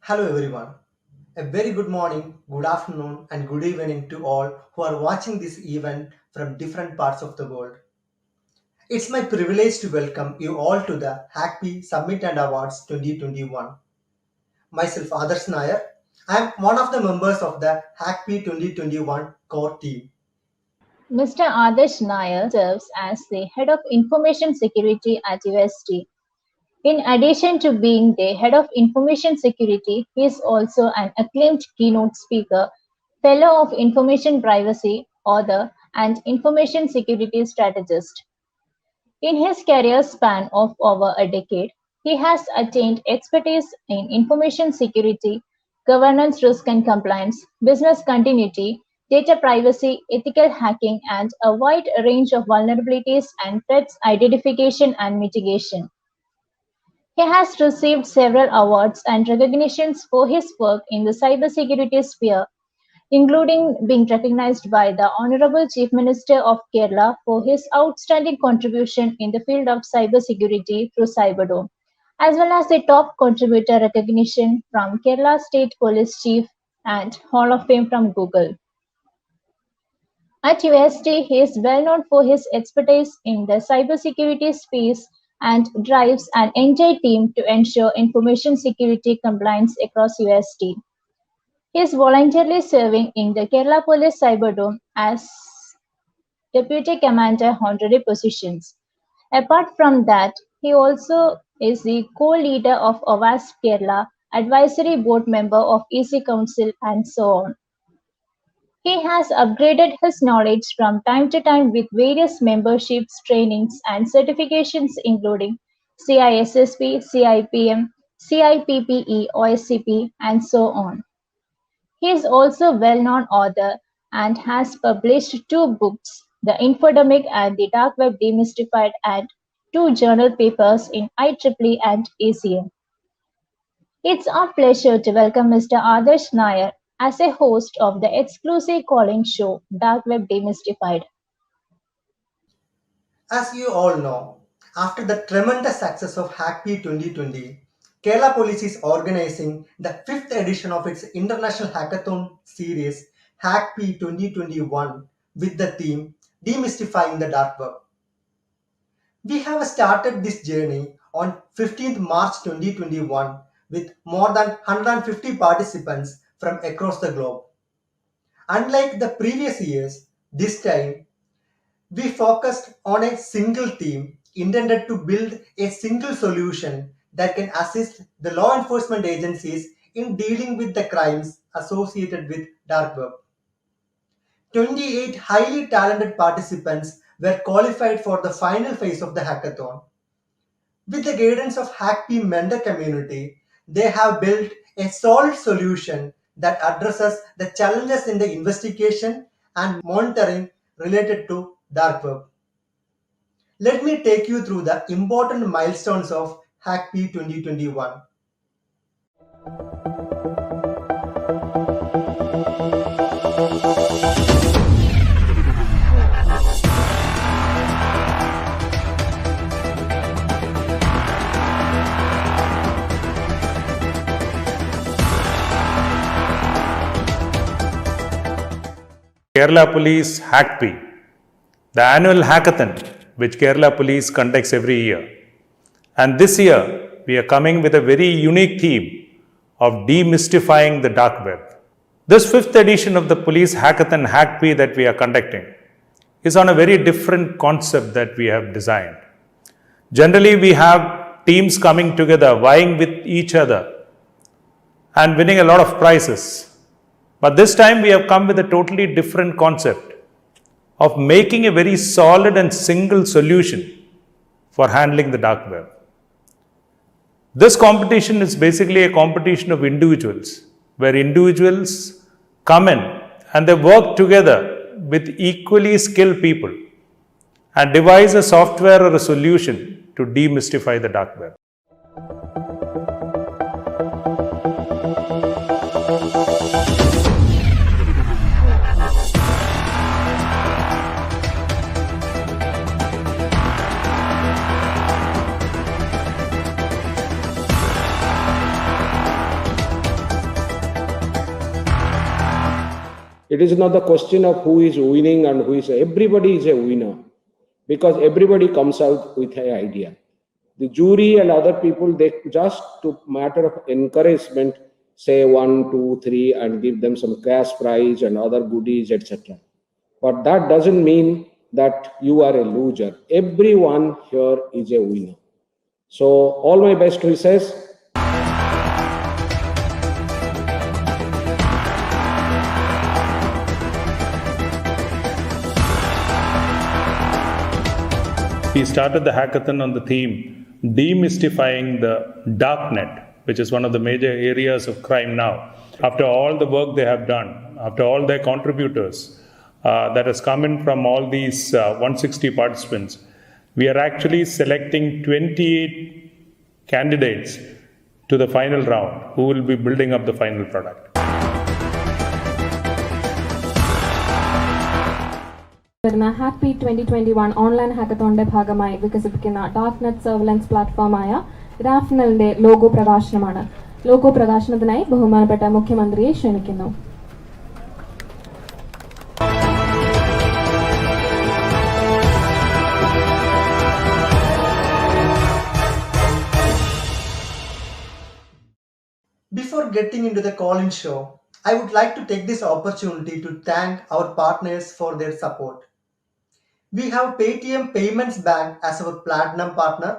Hello everyone. A very good morning, good afternoon, and good evening to all who are watching this event from different parts of the world. It's my privilege to welcome you all to the Hac'KP Summit and Awards 2021. Myself, Adarsh Nair. I am one of the members of the Hac'KP 2021 core team. Mr. Adarsh Nair serves as the Head of Information Security at UST. In addition to being the Head of Information Security, he is also an acclaimed keynote speaker, Fellow of Information Privacy, author, and information security strategist. In his career span of over a decade, he has attained expertise in information security, governance risk and compliance, business continuity, data privacy, ethical hacking, and a wide range of vulnerabilities and threats identification and mitigation. He has received several awards and recognitions for his work in the cybersecurity sphere, including being recognized by the Honorable Chief Minister of Kerala for his outstanding contribution in the field of cybersecurity through Cyberdome, as well as the top contributor recognition from Kerala State Police Chief and Hall of Fame from Google. At UST, he is well known for his expertise in the cybersecurity space and drives an entire team to ensure information security compliance across UST. He is voluntarily serving in the Kerala Police Cyberdome as Deputy Commander honorary positions. Apart from that, he also is the co-leader of Avast Kerala, advisory board member of EC Council, and so on. He has upgraded his knowledge from time to time with various memberships, trainings, and certifications including CISSP, CIPM, CIPPE, OSCP, and so on. He is also a well-known author and has published two books, The Infodemic and the Dark Web Demystified, and two journal papers in IEEE and ACM. It's our pleasure to welcome Mr. Adarsh Nair as a host of the exclusive calling show Dark Web Demystified. As you all know, after the tremendous success of Hac'KP 2020, Kerala Police is organizing the fifth edition of its international hackathon series Hac'KP 2021 with the theme Demystifying the Dark Web. We have started this journey on 15th March 2021 with more than 150 participants from across the globe. Unlike the previous years, this time we focused on a single theme intended to build a single solution that can assist the law enforcement agencies in dealing with the crimes associated with dark web. 28 highly talented participants were qualified for the final phase of the hackathon. With the guidance of Hac'KP member community, they have built a solid solution that addresses the challenges in the investigation and monitoring related to dark web. Let me take you through the important milestones of Hac'KP 2021. Kerala Police Hac'KP, the annual hackathon which Kerala Police conducts every year. And this year, we are coming with a very unique theme of demystifying the dark web. This fifth edition of the Police Hackathon Hac'KP that we are conducting is on a very different concept that we have designed. Generally, we have teams coming together, vying with each other and winning a lot of prizes. But this time we have come with a totally different concept of making a very solid and single solution for handling the dark web. This competition is basically a competition of individuals, where individuals come in and they work together with equally skilled people and devise a software or a solution to demystify the dark web. It is not the question of who is winning and who is, everybody is a winner because everybody comes out with an idea. The jury and other people, they just to matter of encouragement say 1, 2, 3 and give them some cash prize and other goodies, etc. But that doesn't mean that you are a loser. Everyone here is a winner. So all my best wishes. We started the hackathon on the theme demystifying the dark net, which is one of the major areas of crime now. After all the work they have done, after all their contributors that has come in from all these 160 participants, we are actually selecting 28 candidates to the final round who will be building up the final product. വരുന്ന HacKP 2021 online ഹാക്കത്തോണിന്റെ ഭാഗമായി വികസിപ്പിക്കുന്ന dark net surveillance പ്ലാറ്റ്ഫോമായ ഗ്രാഫ്നലിന്റെ logo പ്രകാശനമാണ്. Logo പ്രകാശനത്തിനായി ബഹുമാനപ്പെട്ട മുഖ്യമന്ത്രിയെ ക്ഷണിക്കുന്നു. Before getting into the call-in show, I would like to take this opportunity to thank our partners for their support. We have Paytm Payments Bank as our platinum partner,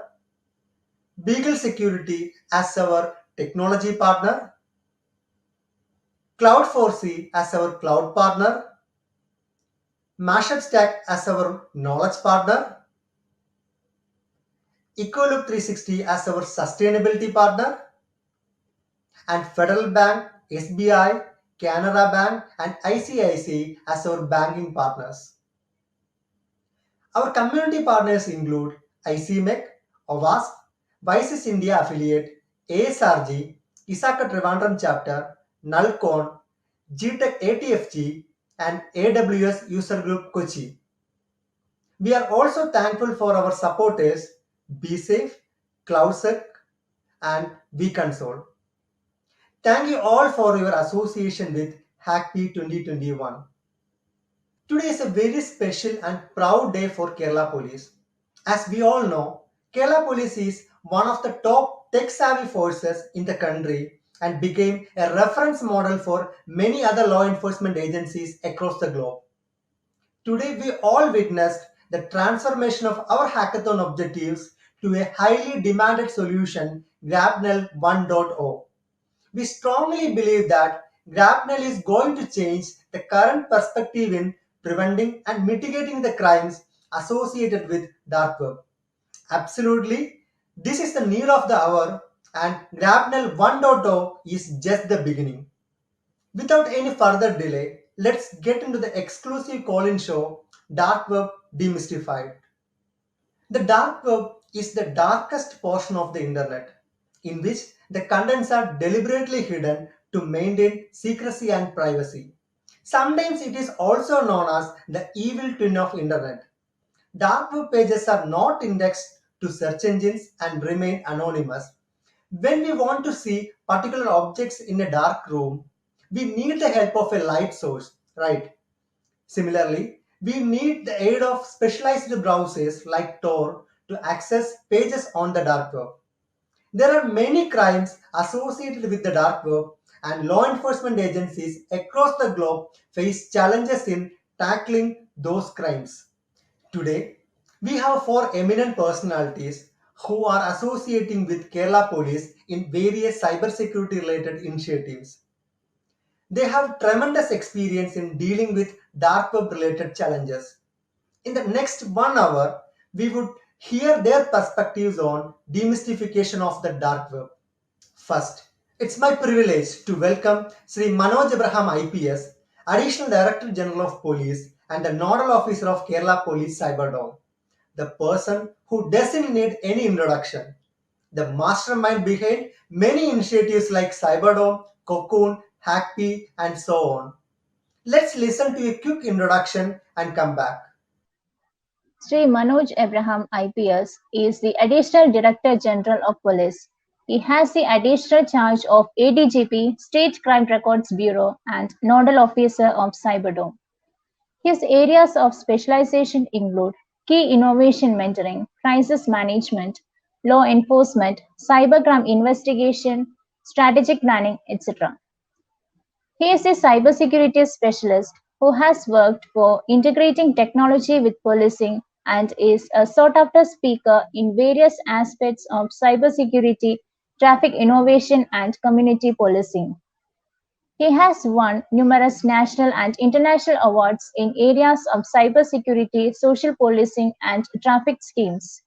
Beagle Security as our technology partner, Cloud4C as our cloud partner, Mashup Stack as our knowledge partner, Ecoloop 360 as our sustainability partner, and Federal Bank, SBI, Canara Bank and ICICI as our banking partners. Our community partners include ICMEC, OWASP, Vices India Affiliate, ASRG, 𝐸𝐴 Chapter, NullCon, GTech ATFG and AWS User Group Kochi. We are also thankful for our supporters BSafe, CloudSec and vConsole. Thank you all for your association with HackP 2021. Today is a very special and proud day for Kerala Police. As we all know, Kerala Police is one of the top tech-savvy forces in the country and became a reference model for many other law enforcement agencies across the globe. Today we all witnessed the transformation of our hackathon objectives to a highly demanded solution, Grapnel 1.0. We strongly believe that Grapnel is going to change the current perspective in preventing and mitigating the crimes associated with dark web. Absolutely, this is the need of the hour and Grapnel 1.0 is just the beginning. Without any further delay, let's get into the exclusive call-in show, Dark Web Demystified. The dark web is the darkest portion of the internet, in which the contents are deliberately hidden to maintain secrecy and privacy. Sometimes it is also known as the evil twin of internet. Dark web pages are not indexed to search engines and remain anonymous. When we want to see particular objects in a dark room, we need the help of a light source, right? Similarly, we need the aid of specialized browsers like Tor to access pages on the dark web. There are many crimes associated with the dark web, and law enforcement agencies across the globe face challenges in tackling those crimes. Today, we have 4 eminent personalities who are associating with Kerala Police in various cybersecurity related initiatives. They have tremendous experience in dealing with dark web related challenges. In the next 1 hour, we would hear their perspectives on demystification of the dark web. First, it's my privilege to welcome Sri Manoj Abraham IPS, Additional Director General of Police and the Nodal Officer of Kerala Police Cyberdome, the person who doesn't need any introduction, the mastermind behind many initiatives like Cyberdome, Cocoon, HackP and so on. Let's listen to a quick introduction and come back. Sri Manoj Abraham IPS is the Additional Director General of Police. he has the additional charge of ADGP, State Crime Records Bureau, and Nodal Officer of Cyberdome. His areas of specialization include key innovation mentoring, crisis management, law enforcement, cybercrime investigation, strategic planning, etc. He is a cybersecurity specialist who has worked for integrating technology with policing and is a sought-after speaker in various aspects of cybersecurity, traffic innovation, and community policing. He has won numerous national and international awards in areas of cybersecurity, social policing, and traffic schemes.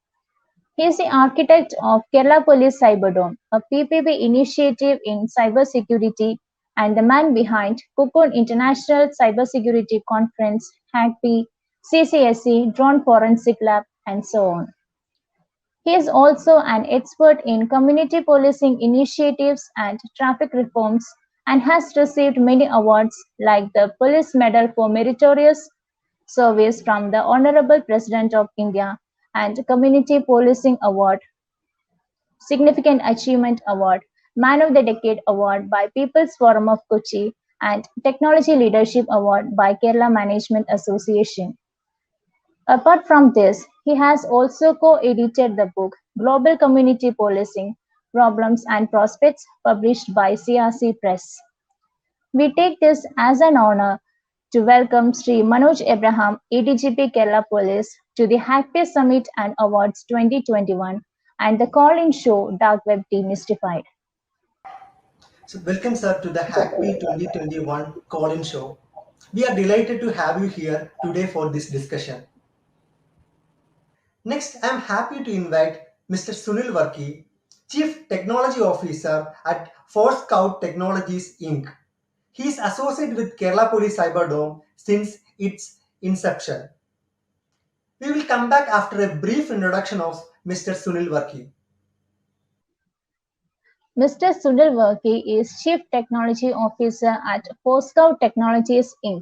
He is the architect of Kerala Police Cyberdome, a PPP initiative in cybersecurity, and the man behind 𝐒𝐿 International Cybersecurity Conference, Hac'KP, CCSC, Drone Forensic Lab, and so on. He is also an expert in community policing initiatives and traffic reforms and has received many awards like the Police Medal for Meritorious Service from the Honorable President of India and Community Policing Award, Significant Achievement Award, Man of the Decade Award by People's Forum of Kochi, and Technology Leadership Award by Kerala Management Association. Apart from this, he has also co-edited the book Global Community Policing: Problems and Prospects, published by CRC Press. We take this as an honor to welcome Sri Manoj Abraham, ADGP Kerala Police, to the Hac'KP Summit and Awards 2021 and the call-in show Dark Web Demystified. So welcome, sir, to the Hac'KP 2021 call-in show. We are delighted to have you here today for this discussion. Next, I am happy to invite Mr. Sunil Varkey, Chief Technology Officer at Forescout Technologies Inc. He is associated with Kerala Police Cyberdome since its inception. We will come back after a brief introduction of Mr. Sunil Varkey. Mr. Sunil Varkey is Chief Technology Officer at Forescout Technologies Inc.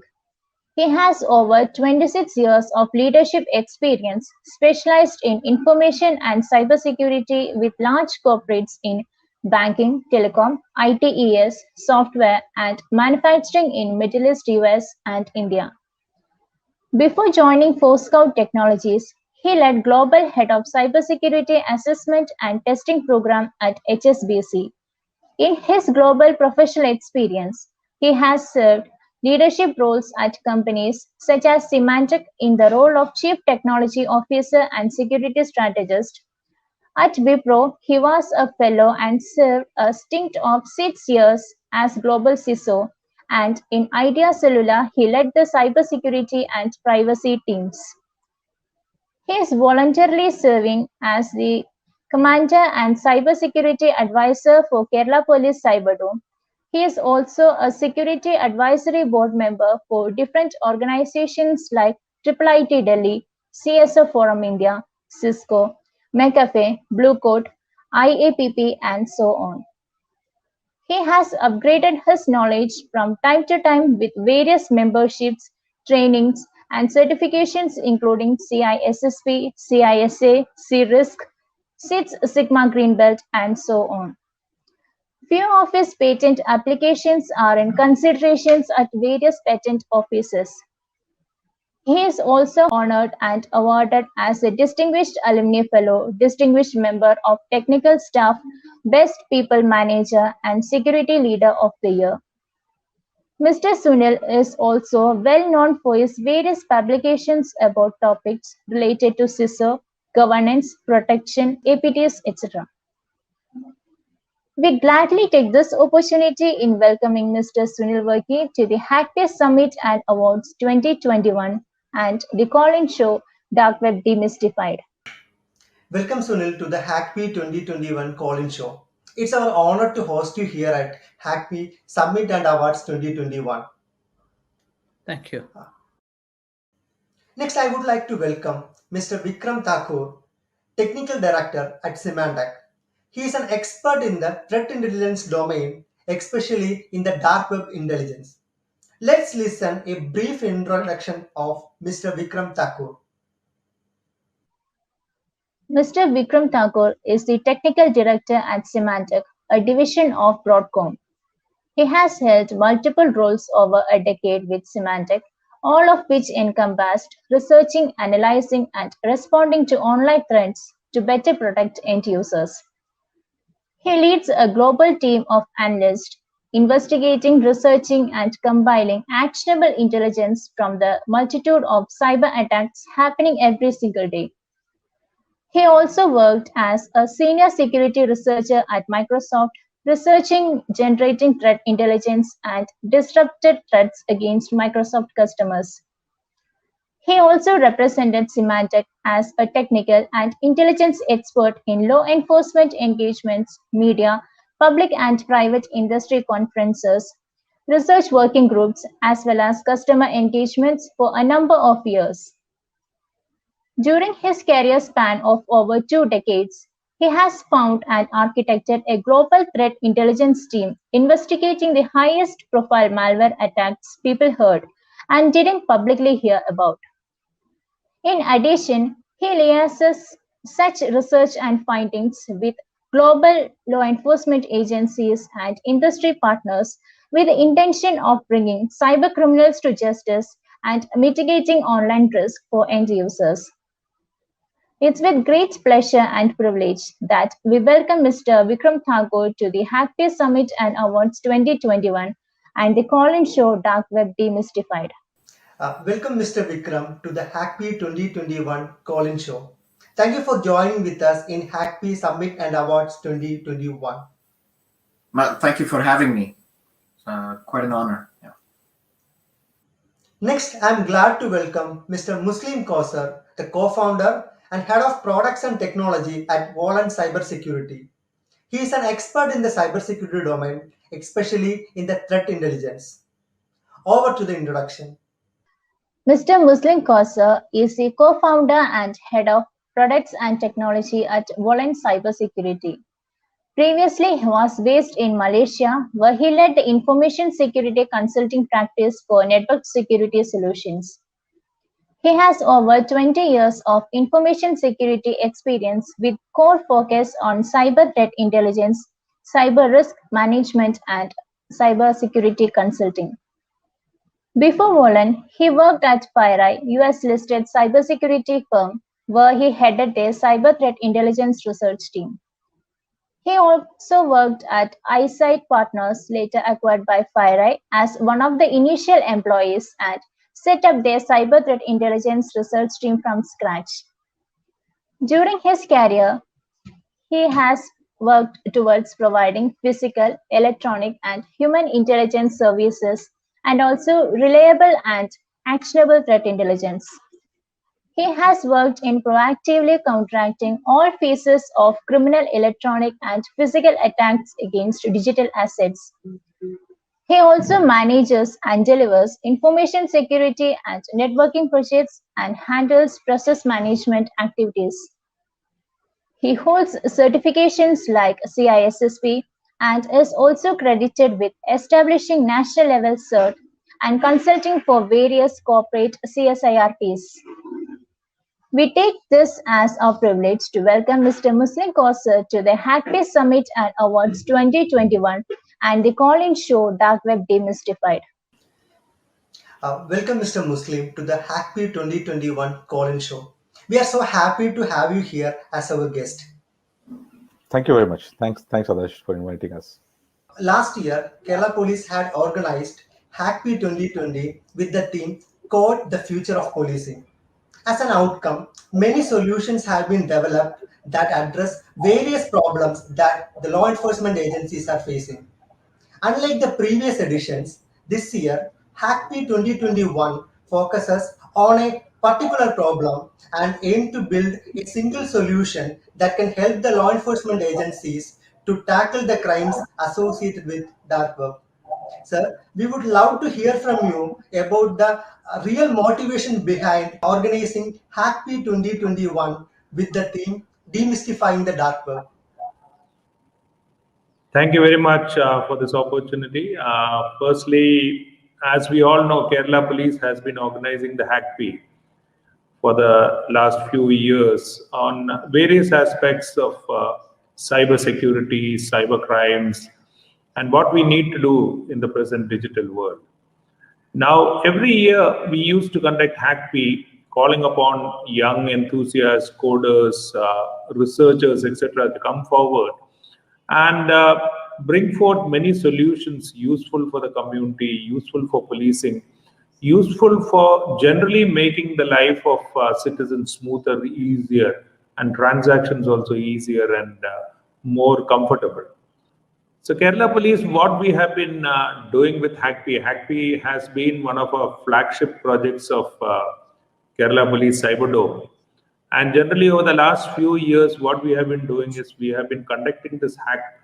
He has over 26 years of leadership experience specialized in information and cybersecurity with large corporates in banking, telecom, ITES, software, and manufacturing in Middle East, US, and India. Before joining Forescout Technologies, he led Global Head of Cybersecurity Assessment and Testing Program at HSBC. In his global professional experience, he has served leadership roles at companies such as Symantec in the role of Chief Technology Officer and Security Strategist. At Wipro, he was a fellow and served a stint of 6 years as Global CISO, and in Idea Cellular, he led the cybersecurity and privacy teams. He is voluntarily serving as the Commander and Cybersecurity Advisor for Kerala Police Cyberdome. He is also a Security Advisory Board member for different organizations like IIIT Delhi, CSO Forum India, Cisco, McAfee, Blue Coat, IAPP, and so on. He has upgraded his knowledge from time to time with various memberships, trainings, and certifications including CISSP, CISA, CRISC, Six Sigma Green Belt, and so on. Few of his patent applications are in considerations at various patent offices. He is also honored and awarded as a Distinguished Alumni Fellow, Distinguished Member of Technical Staff, Best People Manager, and Security Leader of the Year. Mr. Sunil is also well known for his various publications about topics related to CISO, governance, protection, APTs, etc. We gladly take this opportunity in welcoming Mr. Sunil Varkey to the Hac'KP Summit and Awards 2021 and the call-in show Dark Web Demystified. Welcome, Sunil, to the Hac'KP 2021 call-in show. It's our honor to host you here at Hac'KP Summit and Awards 2021. Thank you. Next, I would like to welcome Mr. Vikram Thakur, Technical Director at Symantec. He is an expert in the threat intelligence domain, especially in the dark web intelligence. Let's listen a brief introduction of Mr. Vikram Thakur. Mr. Vikram Thakur is the Technical Director at Symantec, a division of Broadcom. He has held multiple roles over a decade with Symantec, all of which encompassed researching, analyzing, and responding to online threats to better protect end users. He leads a global team of analysts investigating, researching, and compiling actionable intelligence from the multitude of cyber attacks happening every single day. He also worked as a senior security researcher at Microsoft, researching, generating threat intelligence and disrupted threats against Microsoft customers. He also represented Symantec as a technical and intelligence expert in law enforcement engagements, media, public and private industry conferences, research working groups, as well as customer engagements for a number of years. During his career span of over 2 decades, he has found and architected a global threat intelligence team investigating the highest profile malware attacks people heard and didn't publicly hear about. In addition, he liaises such research and findings with global law enforcement agencies and industry partners with the intention of bringing cybercriminals to justice and mitigating online risk for end users. It's with great pleasure and privilege that we welcome Mr. Vikram Thakur to the Hac'KP Summit and Awards 2021 and the call-in show Dark Web Demystified. Welcome, Mr. Vikram, to the Hac'KP 2021 call-in show. Thank you for joining with us in Hac'KP Summit and Awards 2021. Thank you for having me. Quite an honor. Yeah. Next, I'm glad to welcome Mr. Muslim Kausar, the co-founder and head of products and technology at Volant Cybersecurity. He is an expert in the cybersecurity domain, especially in the threat intelligence. Over to the introduction. Mr. Muslim Kausar is the co-founder and head of products and technology at Volant Cybersecurity. Previously, he was based in Malaysia, where he led the information security consulting practice for network security solutions. He has over 20 years of information security experience with core focus on cyber threat intelligence, cyber risk management, and cyber security consulting. Before Volant, he worked at FireEye, US-listed cybersecurity firm, where he headed their cyber threat intelligence research team. He also worked at Eyesight Partners, later acquired by FireEye, as one of the initial employees and set up their cyber threat intelligence research team from scratch. During his career, he has worked towards providing physical, electronic, and human intelligence services and also reliable and actionable threat intelligence. He has worked in proactively counteracting all phases of criminal electronic and physical attacks against digital assets. He also manages and delivers information security and networking projects and handles process management activities. He holds certifications like CISSP and is also credited with establishing national level cert and consulting for various corporate CSIRPs. We take this as our privilege to welcome Mr. Muslim Kausar to the Hac'KP Summit and Awards 2021 and the call-in show Dark Web Demystified. Welcome, Mr. Muslim, to the Hac'KP 2021 call-in show. We are so happy to have you here as our guest. Thank you very much. Thanks, Adarsh, for inviting us. Last year, Kerala Police had organized Hac'KP 2020 with the theme Code the Future of Policing. As an outcome, many solutions have been developed that address various problems that the law enforcement agencies are facing. Unlike the previous editions, this year, Hac'KP 2021 focuses on a particular problem and aims to build a single solution that can help the law enforcement agencies to tackle the crimes associated with dark web. Sir, we would love to hear from you about the real motivation behind organizing Hac'KP 2021 with the theme Demystifying the Dark Web. Thank you very much for this opportunity. Firstly, as we all know, Kerala Police has been organizing the Hac'KP for the last few years on various aspects of cyber security, cyber crimes, and what we need to do in the present digital world. Now, every year we used to conduct Hac'KP, calling upon young enthusiasts, coders, researchers, etc., to come forward and bring forth many solutions useful for the community, useful for policing, useful for generally making the life of citizens smoother, easier, and transactions also easier and more comfortable. So Kerala Police, what we have been doing with Hac'KP has been one of our flagship projects of Kerala Police Cyberdome. And generally over the last few years, what we have been doing is we have been conducting this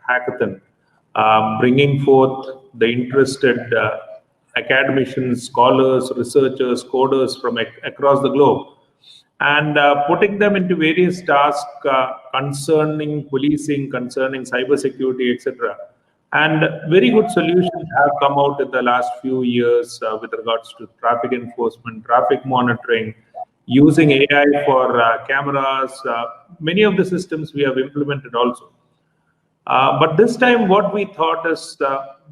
hackathon, bringing forth the interested academicians, scholars, researchers, coders from across the globe, and putting them into various tasks concerning policing, concerning cybersecurity, etc. And very good solutions have come out in the last few years with regards to traffic enforcement, traffic monitoring, using AI for cameras. Many of the systems we have implemented also. But this time, what we thought is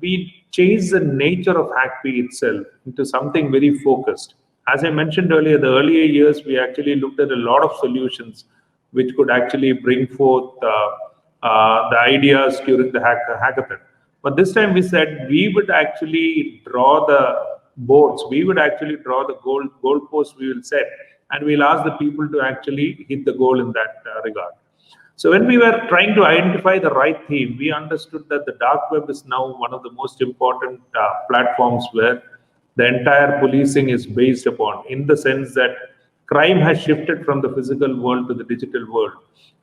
we changed the nature of Hac'KP itself into something very focused. As I mentioned earlier, the earlier years, we actually looked at a lot of solutions which could actually bring forth the ideas during the hackathon. But this time we said we would actually draw the boards, we would actually draw the goal posts we will set, and we'll ask the people to actually hit the goal in that regard. So when we were trying to identify the right theme, we understood that the dark web is now one of the most important platforms where the entire policing is based upon, in the sense that crime has shifted from the physical world to the digital world.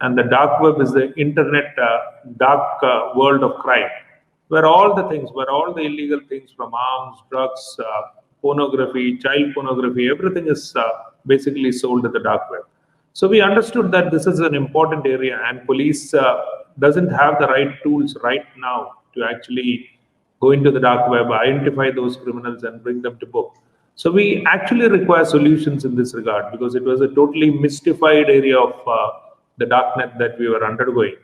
And the dark web is the internet dark world of crime, where all the things, where all the illegal things from arms, drugs, pornography, child pornography, everything is basically sold at the dark web. So we understood that this is an important area, and police doesn't have the right tools right now to actually go into the dark web, identify those criminals and bring them to book. So we actually require solutions in this regard, because it was a totally mystified area of the darknet that we were undergoing.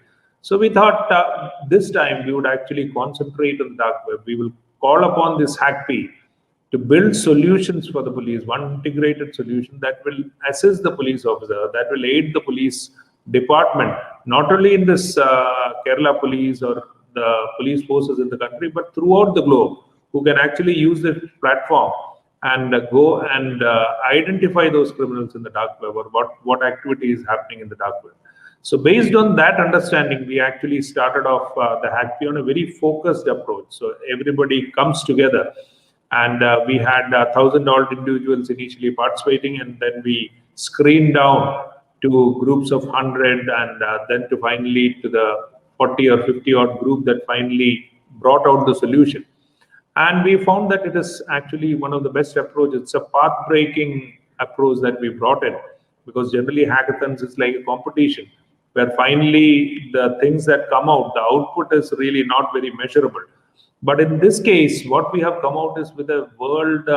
So we thought this time we would actually concentrate on the dark web. We will call upon this Hac'KP to build solutions for the police, one integrated solution that will assist the police officer, that will aid the police department, not only in this Kerala police or the police forces in the country, but throughout the globe, who can actually use this platform and go and identify those criminals in the dark web, or what activity is happening in the dark web. So based on that understanding, we actually started off the Hac'KP on a very focused approach. So everybody comes together, and we had 1,000 individuals initially participating, and then we screened down to groups of 100, and then to finally to the 40 or 50 odd group that finally brought out the solution. And we found that it is actually one of the best approaches. It's a path-breaking approach that we brought in, because generally hackathons is like a competition, where finally the things that come out, the output is really not very measurable. But in this case, what we have come out is with a world,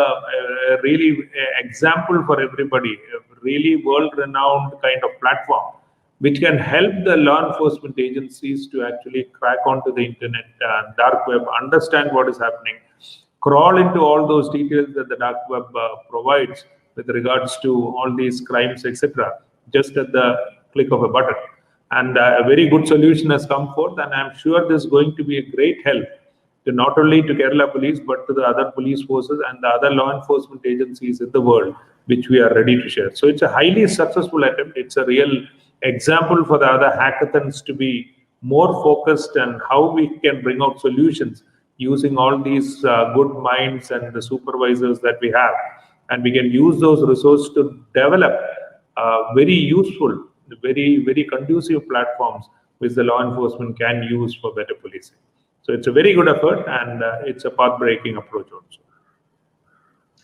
really example for everybody, a really world-renowned kind of platform, which can help the law enforcement agencies to actually crack onto the internet, dark web, understand what is happening, crawl into all those details that the dark web provides with regards to all these crimes, etc., just at the click of a button. And a very good solution has come forth, and I'm sure this is going to be a great help to not only to Kerala Police, but to the other police forces and the other law enforcement agencies in the world, which we are ready to share. So it's a highly successful attempt. It's a real example for the other hackathons to be more focused on how we can bring out solutions using all these good minds and the supervisors that we have. And we can use those resources to develop very useful, very, very conducive platforms which the law enforcement can use for better policing. So it's a very good effort, and it's a path-breaking approach also.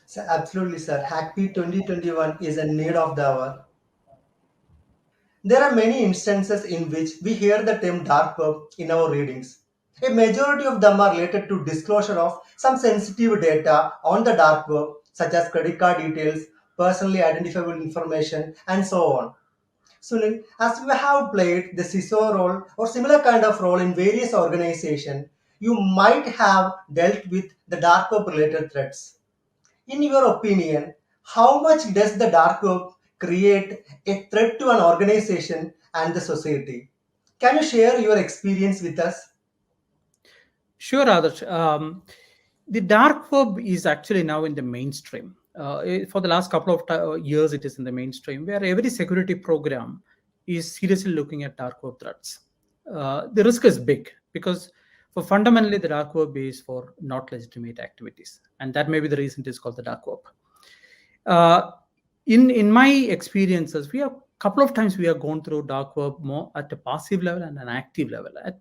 So absolutely, sir. Hac'KP 2021 is a need of the hour. There are many instances in which we hear the term dark web in our readings. A majority of them are related to disclosure of some sensitive data on the dark web, such as credit card details, personally identifiable information, and so on. Sunil, as you have played the CISO role or similar kind of role in various organizations, you might have dealt with the dark web related threats. In your opinion, how much does the dark web create a threat to an organization and the society? Can you share your experience with us? Sure, Adarsh. The dark web is actually now in the mainstream. For the last couple of years, it is in the mainstream, where every security program is seriously looking at dark web threats. The risk is big because, for fundamentally, the dark web is for not legitimate activities, and that may be the reason it is called the dark web. In my experiences, we have couple of times we have gone through dark web more at a passive level and an active level. At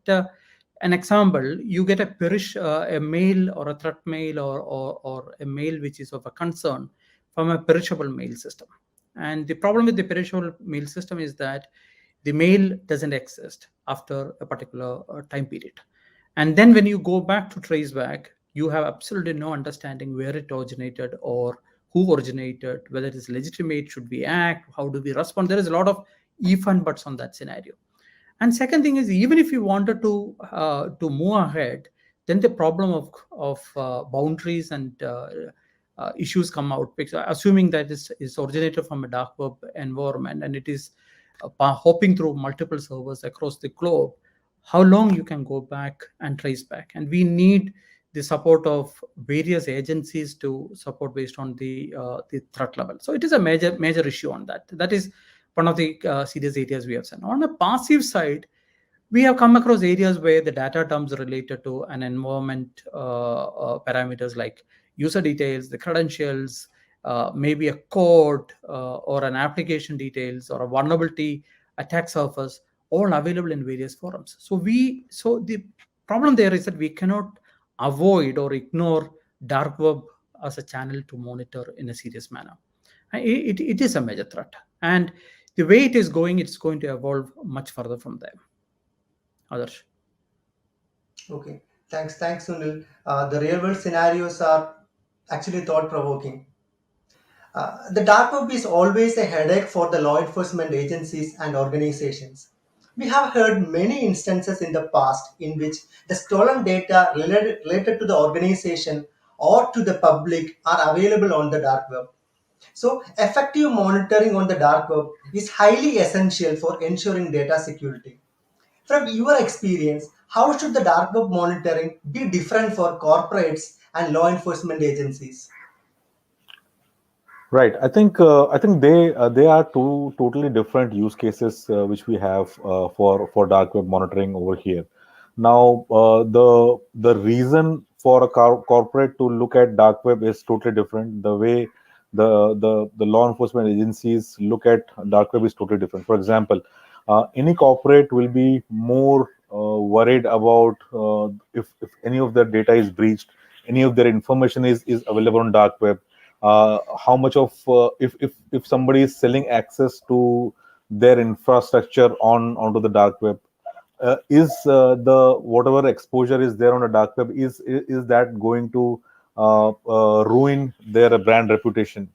an example, you get a mail or a threat mail or a mail which is of a concern from a perishable mail system. And the problem with the perishable mail system is that the mail doesn't exist after a particular time period. And then when you go back to trace back, you have absolutely no understanding where it originated or who originated, whether it is legitimate, should we act, how do we respond. There is a lot of if and buts on that scenario. And second thing is, even if you wanted to move ahead, then the problem of boundaries and issues come out, because assuming that is originated from a dark web environment and it is hopping through multiple servers across the globe, how long you can go back and trace back. And we need the support of various agencies to support based on the threat level. So it is a major issue on that. That is one of the serious areas we have seen. On the passive side, we have come across areas where the data dumps related to an environment parameters like user details, the credentials, maybe a code or an application details or a vulnerability attack surface, all available in various forums. So the problem there is that we cannot avoid or ignore dark web as a channel to monitor in a serious manner. It is a major threat, and the way it is going, it's going to evolve much further from there. Adarsh. Okay, thanks, Sunil. The real world scenarios are actually thought provoking. The dark web is always a headache for the law enforcement agencies and organizations. We have heard many instances in the past in which the stolen data related to the organization or to the public are available on the dark web. So, effective monitoring on the dark web is highly essential for ensuring data security. From your experience, how should the dark web monitoring be different for corporates and law enforcement agencies? Right. I think they are two totally different use cases which we have for dark web monitoring over here. Now, the reason for a corporate to look at dark web is totally different. The way the law enforcement agencies look at dark web is totally different. For example, any corporate will be more worried about if any of their data is breached, any of their information is available on dark web. How much of if somebody is selling access to their infrastructure onto the dark web, is the whatever exposure is there on the dark web, is that going to ruin their brand reputation?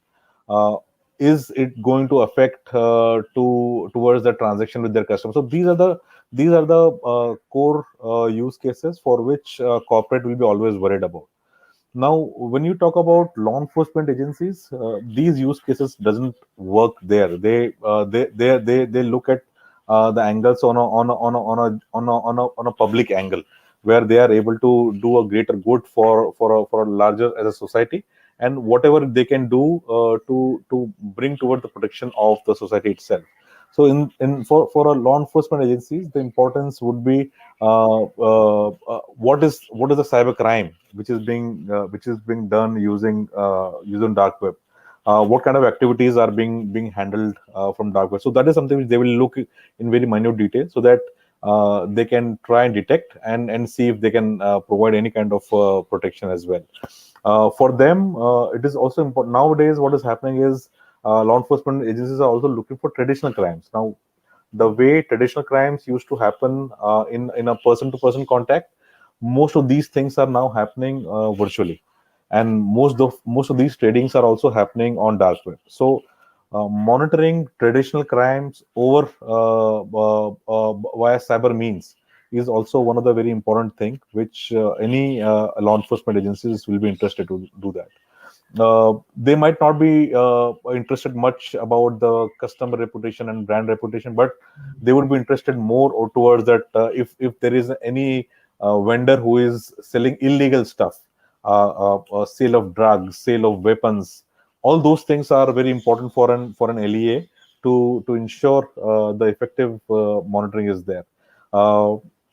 Is it going to affect towards the transaction with their customers? So these are the core use cases for which corporate will be always worried about. Now, when you talk about law enforcement agencies, these use cases doesn't work there. They look at the angles on a public angle, where they are able to do a greater good for a larger as a society, and whatever they can do to bring toward the protection of the society itself. So for a law enforcement agencies, the importance would be what is the cyber crime which is being done using dark web. What kind of activities are being handled from dark web? So that is something which they will look in very minute detail, so that they can try and detect and see if they can provide any kind of protection as well. For them, it is also important. Nowadays, what is happening is law enforcement agencies are also looking for traditional crimes. Now, the way traditional crimes used to happen in a person-to-person contact, most of these things are now happening virtually. and most of these tradings are also happening on dark web. So monitoring traditional crimes over via cyber means is also one of the very important thing which any law enforcement agencies will be interested to do that. They might not be interested much about the customer reputation and brand reputation, but they would be interested more or towards that if there is any vendor who is selling illegal stuff, sale of drugs, sale of weapons, all those things are very important for an LEA to ensure the effective monitoring is there.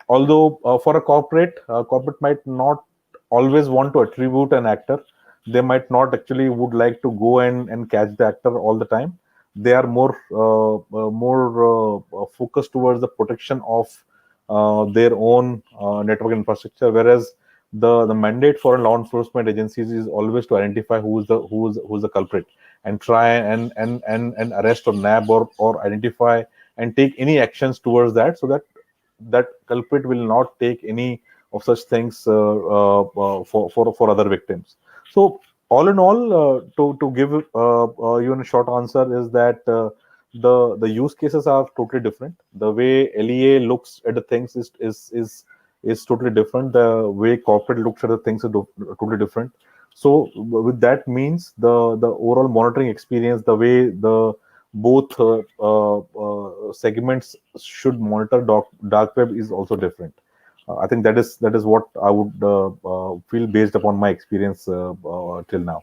Although for a corporate might not always want to attribute an actor. They might not actually would like to go and catch the actor all the time. They are more focused towards the protection of their own network infrastructure, whereas the mandate for law enforcement agencies is always to identify who's the culprit and try and arrest or nab or identify and take any actions towards that, so that culprit will not take any of such things for other victims. So all in all, to give you a short answer is that the use cases are totally different. The way LEA looks at the things is totally different. The way corporate looks at the things is totally different. So with that means the overall monitoring experience, the way the both segments should monitor dark web is also different. I think that is what I would feel based upon my experience till now.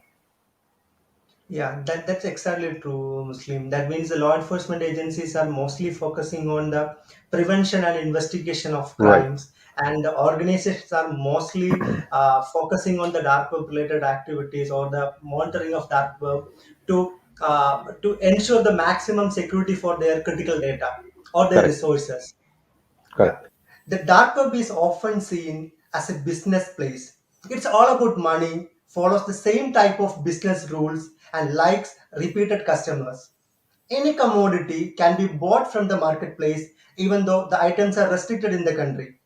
Yeah, that's exactly true, Muslim. That means the law enforcement agencies are mostly focusing on the prevention and investigation of Right. crimes, and the organizations are mostly focusing on the dark web related activities or the monitoring of dark web to ensure the maximum security for their critical data or their Correct. resources. Yeah. Correct. The dark web is often seen as a business place. It's all about money, follows the same type of business rules, and likes repeated customers. Any commodity can be bought from the marketplace even though the items are restricted in the country.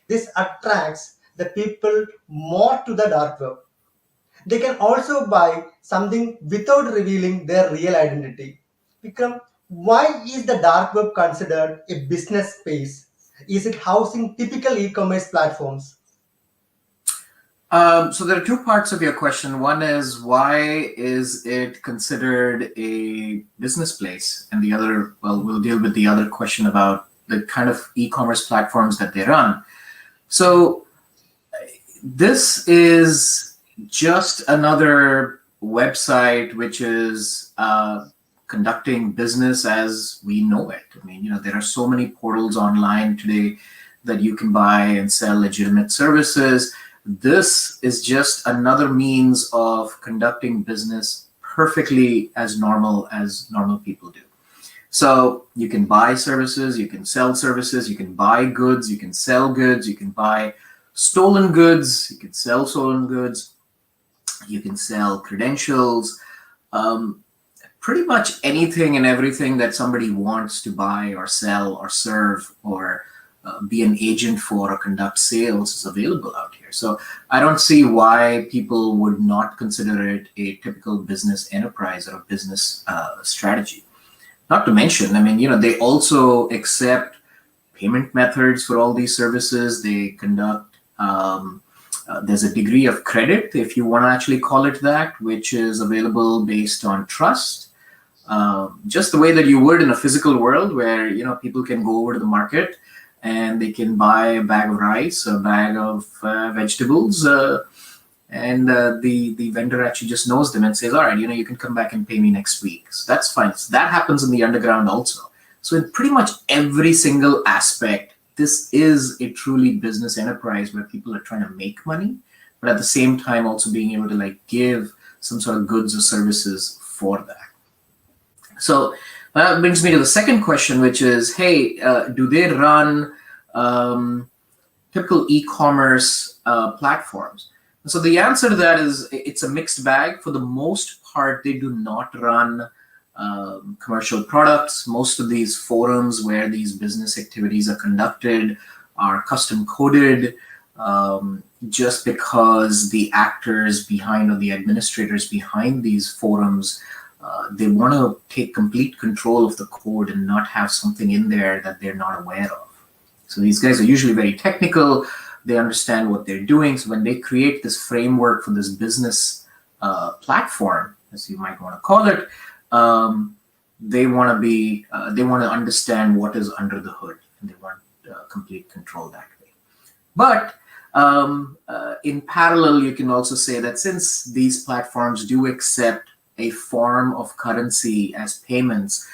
This attracts the people more to the dark web. They can also buy something without revealing their real identity. Vikram, why is the dark web considered a business space? Is it housing typical e-commerce platforms? So there are two parts of your question. One is, why is it considered a business place? And the other, well, we'll deal with the other question about the kind of e-commerce platforms that they run. So this is just another website which is conducting business as we know it. I mean, there are so many portals online today that you can buy and sell legitimate services. This is just another means of conducting business perfectly as normal people do. So you can buy services, you can sell services, you can buy goods, you can sell goods, you can buy stolen goods, you can sell stolen goods, you can sell credentials, pretty much anything and everything that somebody wants to buy or sell or serve or be an agent for or conduct sales is available out here. So I don't see why people would not consider it a typical business enterprise or a business strategy. Not to mention, I mean, they also accept payment methods for all these services. They conduct, there's a degree of credit, if you want to actually call it that, which is available based on trust. Just the way that you would in a physical world where, people can go over to the market and they can buy a bag of rice, a bag of vegetables, and the vendor actually just knows them and says, all right, you can come back and pay me next week. So that's fine. So that happens in the underground also. So in pretty much every single aspect, this is a truly business enterprise where people are trying to make money, but at the same time also being able to give some sort of goods or services for that. So that brings me to the second question, which is, hey, do they run typical e-commerce platforms? So the answer to that is it's a mixed bag. For the most part, they do not run commercial products. Most of these forums where these business activities are conducted are custom coded. just because the actors behind or the administrators behind these forums, they want to take complete control of the code and not have something in there that they're not aware of. So these guys are usually very technical. They understand what they're doing. So when they create this framework for this business platform, as you might want to call it, they want to understand what is under the hood, and they want complete control that way. But in parallel, you can also say that since these platforms do accept a form of currency as payments,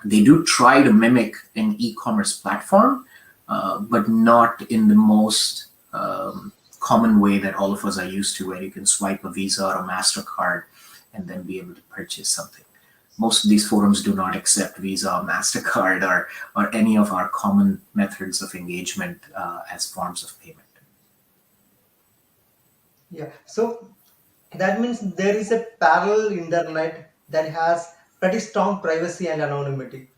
they do try to mimic an e-commerce platform, but not in the most common way that all of us are used to, where you can swipe a Visa or a MasterCard and then be able to purchase something. Most of these forums do not accept Visa or MasterCard or any of our common methods of engagement as forms of payment. Yeah, so that means there is a parallel internet that has pretty strong privacy and anonymity.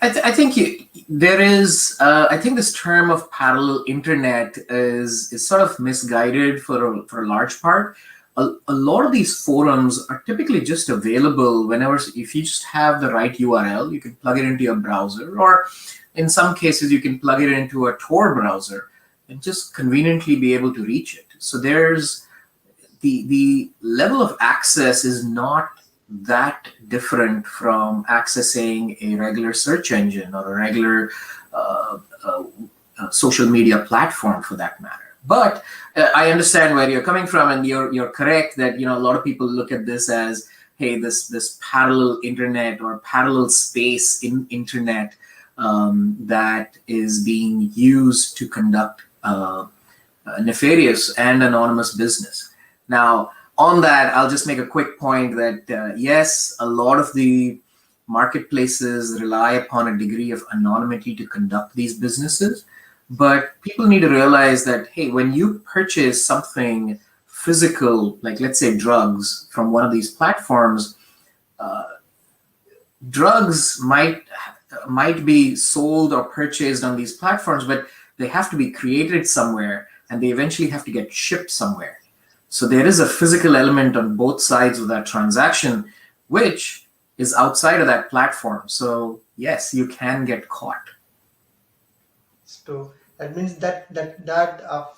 I think there is. I think this term of parallel internet is sort of misguided for a large part. A lot of these forums are typically just available whenever, if you just have the right URL, you can plug it into your browser, or in some cases you can plug it into a Tor browser and just conveniently be able to reach it. So there's the level of access is not that different from accessing a regular search engine or a regular social media platform for that matter. But I understand where you're coming from, and you're correct that a lot of people look at this as, hey, this parallel internet or parallel space in internet that is being used to conduct nefarious and anonymous business. Now, on that, I'll just make a quick point that yes, a lot of the marketplaces rely upon a degree of anonymity to conduct these businesses. But people need to realize that, hey, when you purchase something physical, like let's say drugs from one of these platforms, drugs might be sold or purchased on these platforms, but they have to be created somewhere and they eventually have to get shipped somewhere. So there is a physical element on both sides of that transaction, which is outside of that platform. So yes, you can get caught. So that means that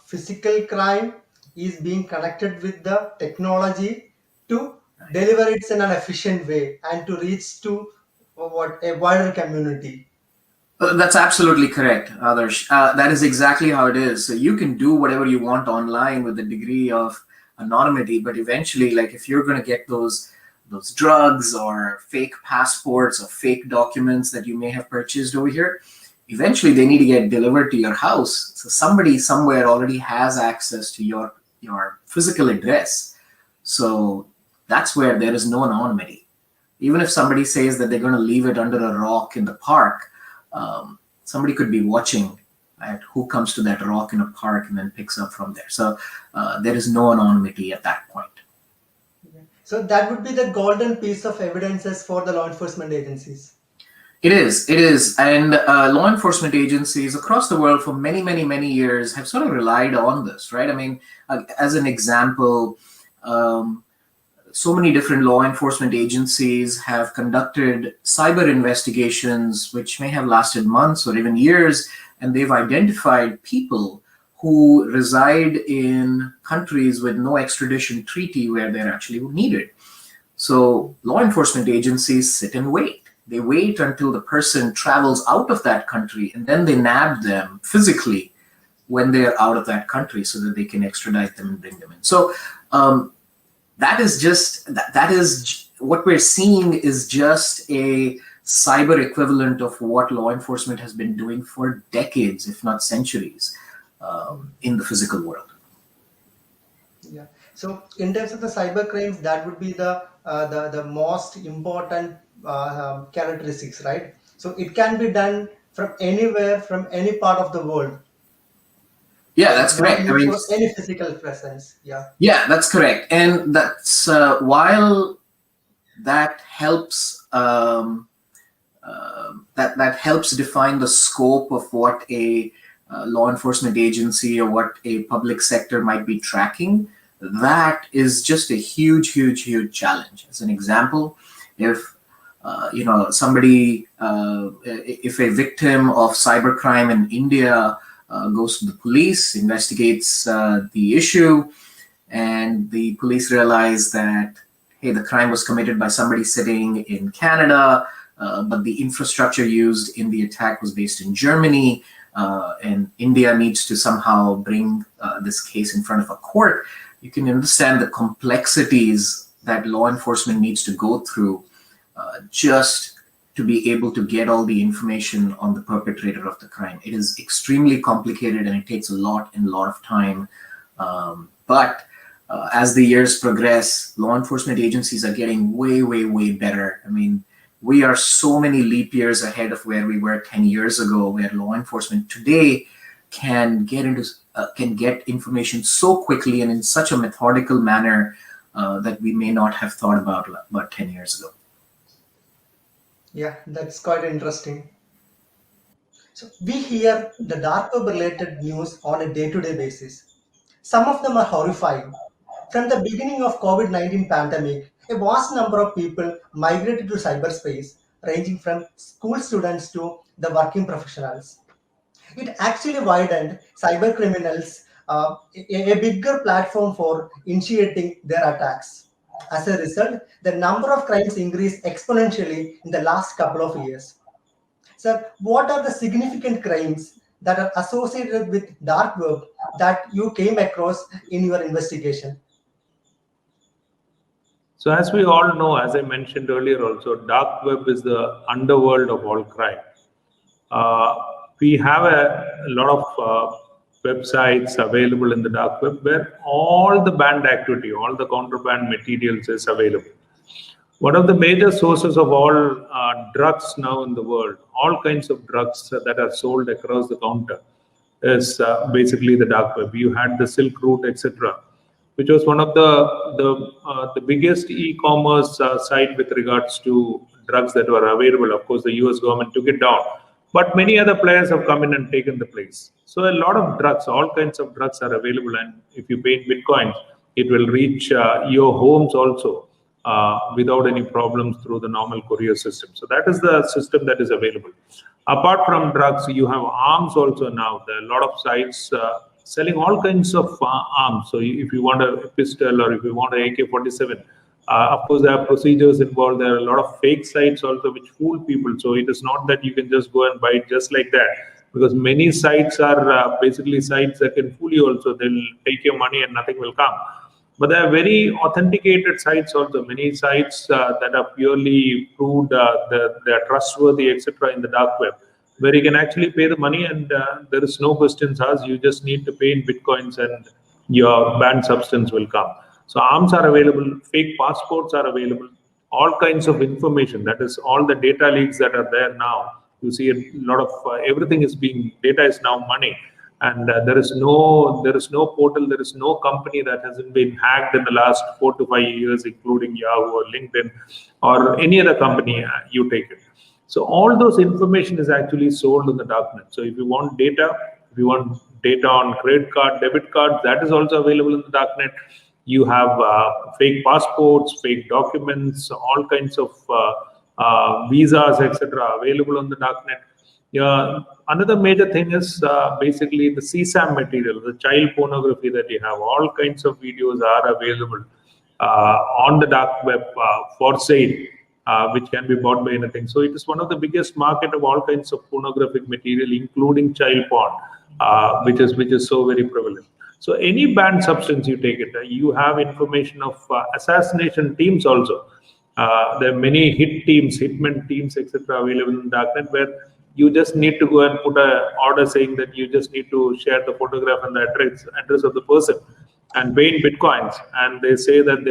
physical crime is being connected with the technology to deliver it in an efficient way and to reach to a wider community. That's absolutely correct, Adarsh. That is exactly how it is. So you can do whatever you want online with a degree of anonymity, but eventually, like if you're going to get those drugs or fake passports or fake documents that you may have purchased over here, eventually they need to get delivered to your house. So somebody somewhere already has access to your physical address. So that's where there is no anonymity. Even if somebody says that they're going to leave it under a rock in the park, somebody could be watching at who comes to that rock in a park and then picks up from there. So there is no anonymity at that point. So that would be the golden piece of evidences for the law enforcement agencies. It is. And law enforcement agencies across the world for many, many, many years have sort of relied on this, right? I mean, as an example, so many different law enforcement agencies have conducted cyber investigations, which may have lasted months or even years, and they've identified people who reside in countries with no extradition treaty where they're actually needed. So law enforcement agencies sit and wait. They wait until the person travels out of that country, and then they nab them physically when they're out of that country so that they can extradite them and bring them in. So that is what we're seeing is just a cyber equivalent of what law enforcement has been doing for decades, if not centuries, in the physical world. Yeah. So in terms of the cyber crimes, that would be the most important characteristics, right? So it can be done from anywhere, from any part of the world. Yeah, that's correct. I mean, for any physical presence. Yeah, that's correct. And that's while that helps that helps define the scope of what a law enforcement agency or what a public sector might be tracking, that is just a huge, huge, huge challenge. As an example, if somebody, if a victim of cybercrime in India goes to the police, investigates the issue, and the police realize that, hey, the crime was committed by somebody sitting in Canada, but the infrastructure used in the attack was based in Germany, and India needs to somehow bring this case in front of a court, you can understand the complexities that law enforcement needs to go through just to be able to get all the information on the perpetrator of the crime. It is extremely complicated and it takes a lot of time. But as the years progress, law enforcement agencies are getting way, way, way better. I mean, we are so many leap years ahead of where we were 10 years ago, where law enforcement today can get information so quickly and in such a methodical manner that we may not have thought about 10 years ago. Yeah, that's quite interesting. So we hear the dark web related news on a day-to-day basis. Some of them are horrifying. From the beginning of COVID-19 pandemic, a vast number of people migrated to cyberspace, ranging from school students to the working professionals. It actually widened cybercriminals a bigger platform for initiating their attacks. As a result, the number of crimes increased exponentially in the last couple of years. Sir, what are the significant crimes that are associated with dark web that you came across in your investigation? So as we all know, as I mentioned earlier also, dark web is the underworld of all crime. We have a lot of websites available in the dark web where all the banned activity, all the contraband materials is available. One of the major sources of all drugs now in the world, all kinds of drugs that are sold across the counter, is basically the dark web. You had the Silk Route, etc., which was one of the biggest e-commerce site with regards to drugs that were available. Of course, the US government took it down, but many other players have come in and taken the place. So a lot of drugs, all kinds of drugs are available, and if you pay in Bitcoins, it will reach your homes also without any problems through the normal courier system. So that is the system that is available. Apart from drugs, you have arms also now. There are a lot of sites selling all kinds of arms. So if you want a pistol or if you want an AK-47, of course, there are procedures involved. There are a lot of fake sites also which fool people. So it is not that you can just go and buy it just like that, because many sites are basically sites that can fool you also. They'll take your money and nothing will come. But there are very authenticated sites also. Many sites that are purely proved they are trustworthy, etc., in the dark web, where you can actually pay the money and there is no questions asked. You just need to pay in Bitcoins and your banned substance will come. So arms are available, fake passports are available, all kinds of information. That is all the data leaks that are there now. You see a lot of everything is being, data is now money, and there is no portal, there is no company that hasn't been hacked in the last 4 to 5 years, including Yahoo or LinkedIn or any other company you take it. So all those information is actually sold in the darknet. So if you want data, if you want data on credit card, debit card, that is also available in the darknet. You have fake passports, fake documents, all kinds of visas, etc., available on the darknet. Another major thing is basically the CSAM material, the child pornography that you have. All kinds of videos are available on the dark web for sale, which can be bought by anything. So it is one of the biggest market of all kinds of pornographic material, including child porn, which is so very prevalent. So any banned substance you take it, you have information of assassination teams also. There are many hit teams, hitmen teams, etc., available in darknet, where you just need to go and put an order saying that you just need to share the photograph and the address of the person and pay in Bitcoins, and they say that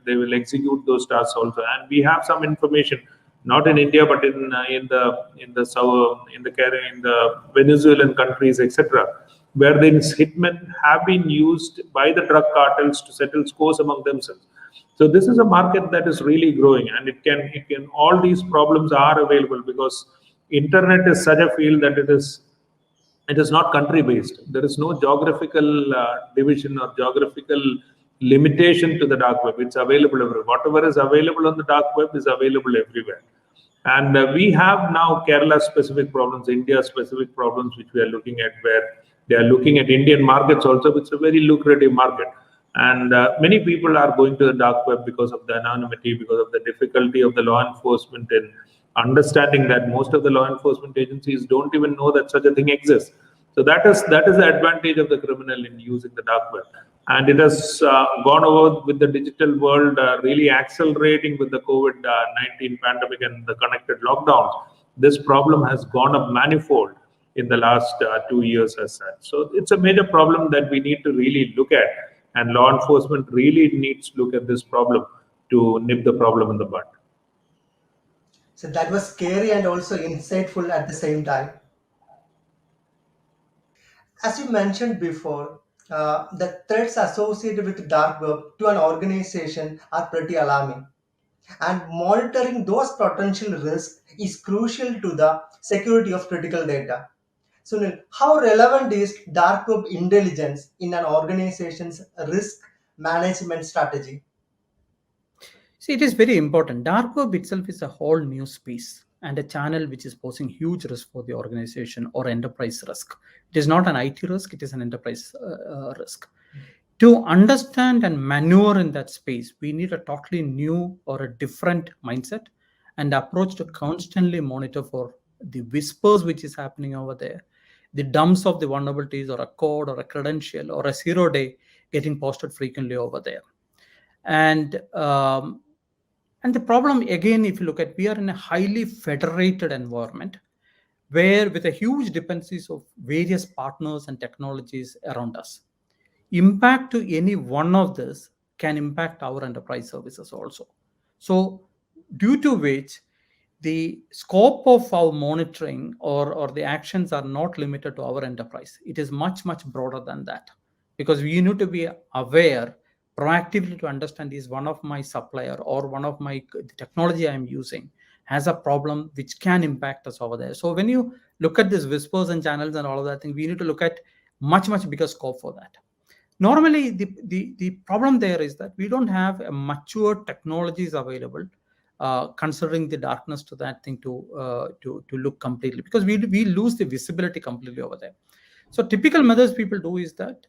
they will execute those tasks also. And we have some information, not in India, but in the South, in the Venezuelan countries, etc., where these hitmen have been used by the drug cartels to settle scores among themselves. So this is a market that is really growing, and it can all these problems are available because internet is such a field that it is It is not country based. There is no geographical division or geographical limitation to the dark web. It's available everywhere. Whatever is available on the dark web is available everywhere. And we have now Kerala specific problems, India specific problems, which we are looking at, where they are looking at Indian markets also. It's a very lucrative market. And many people are going to the dark web because of the anonymity, because of the difficulty of the law enforcement in understanding that most of the law enforcement agencies don't even know that such a thing exists. So that is the advantage of the criminal in using the dark web. And it has gone over with the digital world really accelerating with the COVID-19 pandemic and the connected lockdowns. This problem has gone up manifold in the last 2 years as such. So it's a major problem that we need to really look at, and law enforcement really needs to look at this problem to nip the problem in the bud. So that was scary and also insightful at the same time. As you mentioned before, the threats associated with dark web to an organization are pretty alarming. And monitoring those potential risks is crucial to the security of critical data. Sunil, how relevant is dark web intelligence in an organization's risk management strategy? See, it is very important. Dark web itself is a whole new space and a channel which is posing huge risk for the organization or enterprise risk. It is not an IT risk, it is an enterprise risk. To understand and maneuver in that space, we need a totally new or a different mindset and approach to constantly monitor for the whispers which is happening over there, the dumps of the vulnerabilities or a code or a credential or a 0-day getting posted frequently over there. And the problem, again, if you look at, we are in a highly federated environment where with a huge dependencies of various partners and technologies around us. Impact to any one of this can impact our enterprise services also. So due to which the scope of our monitoring or the actions are not limited to our enterprise. It is much, much broader than that, because we need to be aware proactively to understand, is one of my supplier or one of my technology I'm using has a problem which can impact us over there. So when you look at these whispers and channels and all of that thing, we need to look at much, much bigger scope for that. Normally, the problem there is that we don't have a mature technologies available, considering the darkness to that thing to look completely, because we lose the visibility completely over there. So typical methods people do is that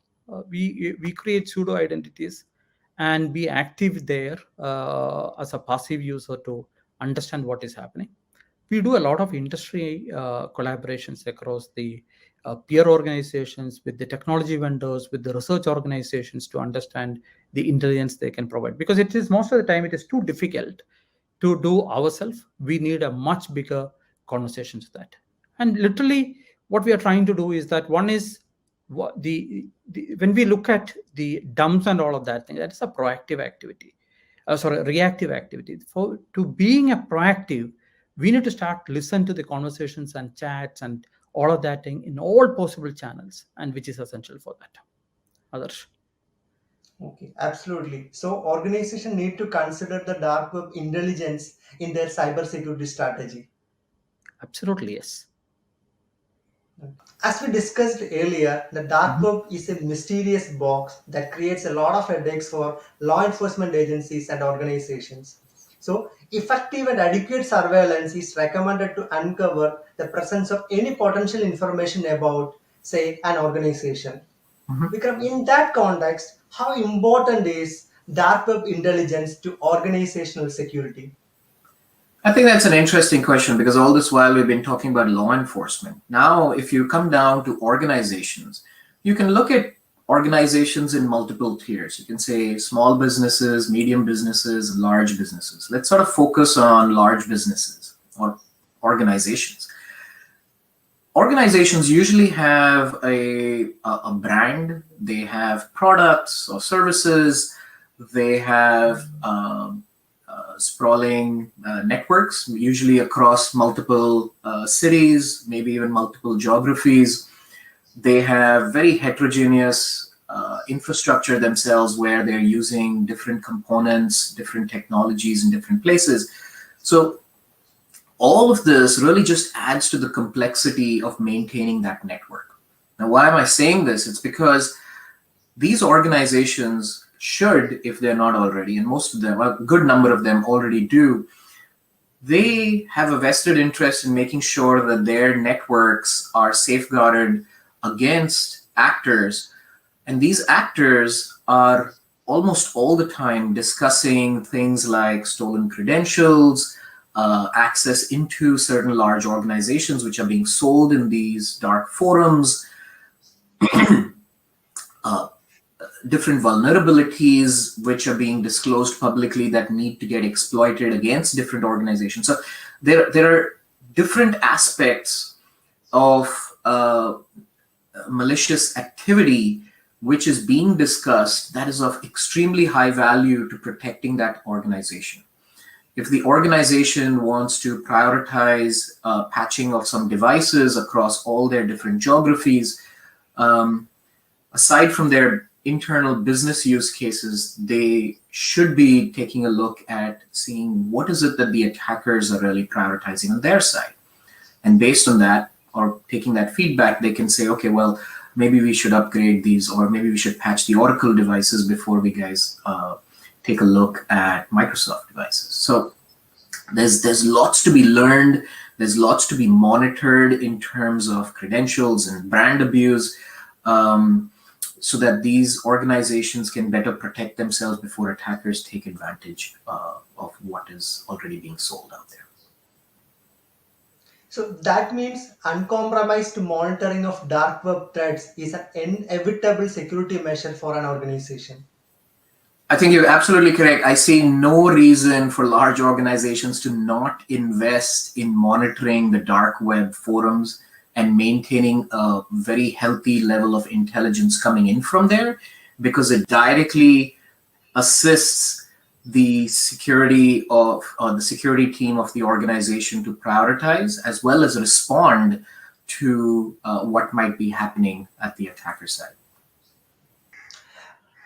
we create pseudo identities and be active there as a passive user to understand what is happening. We do a lot of industry collaborations across the peer organizations, with the technology vendors, with the research organizations to understand the intelligence they can provide. Because it is most of the time it is too difficult to do ourselves. We need a much bigger conversation to that. And literally what we are trying to do is that one is when we look at the dumps and all of that thing, that is a proactive activity. Reactive activity. To being a proactive, we need to start listen to the conversations and chats and all of that thing in all possible channels, and which is essential for that. Adarsh. Okay, absolutely. So organizations need to consider the dark web intelligence in their cybersecurity strategy. Absolutely, yes. As we discussed earlier, the dark web is a mysterious box that creates a lot of headaches for law enforcement agencies and organizations. So, effective and adequate surveillance is recommended to uncover the presence of any potential information about, say, an organization. Vikram, in that context, how important is dark web intelligence to organizational security? I think that's an interesting question, because all this while we've been talking about law enforcement. Now, if you come down to organizations, you can look at organizations in multiple tiers. You can say small businesses, medium businesses, large businesses. Let's sort of focus on large businesses or organizations. Organizations usually have a brand. They have products or services. They have sprawling networks, usually across multiple cities, maybe even multiple geographies. They have very heterogeneous infrastructure themselves, where they're using different components, different technologies in different places. So all of this really just adds to the complexity of maintaining that network. Now, why am I saying this? It's because these organizations should, if they're not already, and most of them, a good number of them already do, they have a vested interest in making sure that their networks are safeguarded against actors. And these actors are almost all the time discussing things like stolen credentials, access into certain large organizations which are being sold in these dark forums, different vulnerabilities which are being disclosed publicly that need to get exploited against different organizations. So there are different aspects of malicious activity which is being discussed that is of extremely high value to protecting that organization. If the organization wants to prioritize patching of some devices across all their different geographies, aside from their internal business use cases, they should be taking a look at seeing what is it that the attackers are really prioritizing on their side. And based on that, or taking that feedback, they can say, okay, well, maybe we should upgrade these, or maybe we should patch the Oracle devices before we guys take a look at Microsoft devices. So there's lots to be learned. There's lots to be monitored in terms of credentials and brand abuse, so that these organizations can better protect themselves before attackers take advantage of what is already being sold out there. So that means uncompromised monitoring of dark web threats is an inevitable security measure for an organization. I think you're absolutely correct. I see no reason for large organizations to not invest in monitoring the dark web forums and maintaining a very healthy level of intelligence coming in from there, because it directly assists the security of the security team of the organization to prioritize as well as respond to what might be happening at the attacker side.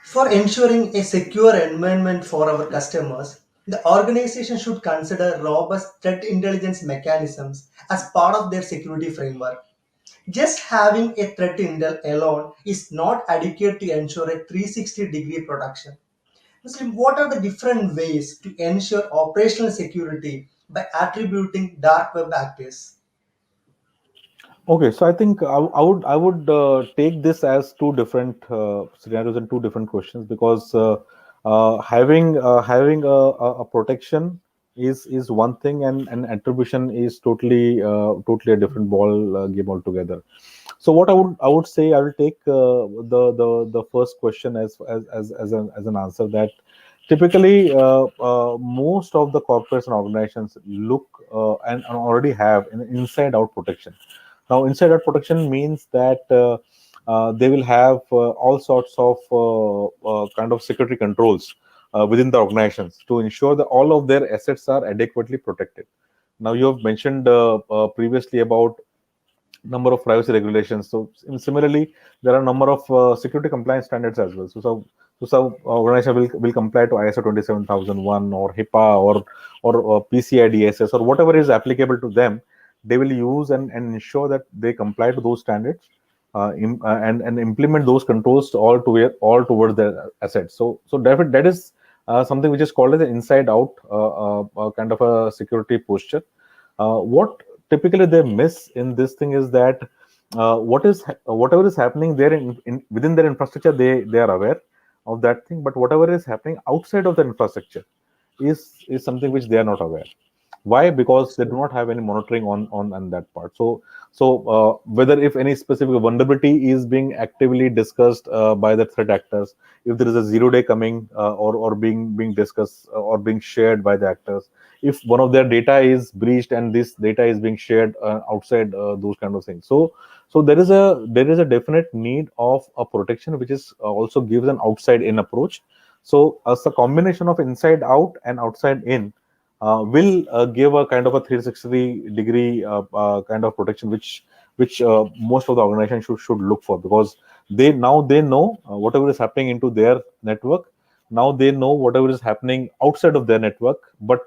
For ensuring a secure environment for our customers, the organization should consider robust threat intelligence mechanisms as part of their security framework. Just having a threat intel alone is not adequate to ensure a 360-degree protection. Muslim, what are the different ways to ensure operational security by attributing dark web actors? Okay, so I think I would take this as two different scenarios and two different questions, because having a protection is one thing, and attribution is totally a different ball game altogether. So what I would say, I will take the first question as an answer, that typically most of the corporates and organizations look and already have an inside out protection. Now, inside out protection means that they will have all sorts of kind of security controls within the organizations to ensure that all of their assets are adequately protected. Now, you have mentioned previously about number of privacy regulations. So similarly, there are a number of security compliance standards as well. So some organization will comply to ISO 27001 or HIPAA or PCI DSS or whatever is applicable to them. They will use and ensure that they comply to those standards and implement those controls all towards their assets. So that is something which is called as an inside out kind of a security posture. What typically they miss in this thing is that whatever is happening there within their infrastructure, they are aware of that thing, but whatever is happening outside of the infrastructure is something which they are not aware. Why? Because they do not have any monitoring on that part. So whether if any specific vulnerability is being actively discussed by the threat actors, if there is a 0-day coming or being discussed or being shared by the actors, if one of their data is breached and this data is being shared outside those kind of things. So there is a definite need of a protection which is also gives an outside in approach. So as a combination of inside out and outside in will give a kind of a 360-degree kind of protection, which most of the organization should look for, because they know whatever is happening into their network. Now they know whatever is happening outside of their network, but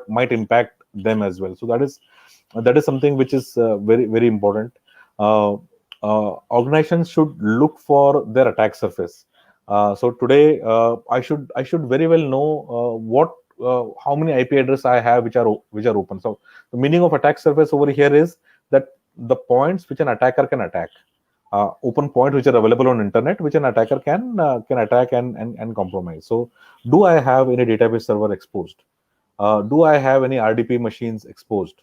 might impact them as well. So that is something which is very, very important. organizations should look for their attack surface. So today, I should very well know how many IP addresses I have which are open. So the meaning of attack surface over here is that the points which an attacker can attack, open points which are available on internet, which an attacker can attack and compromise. So, do I have any database server exposed? Do I have any RDP machines exposed?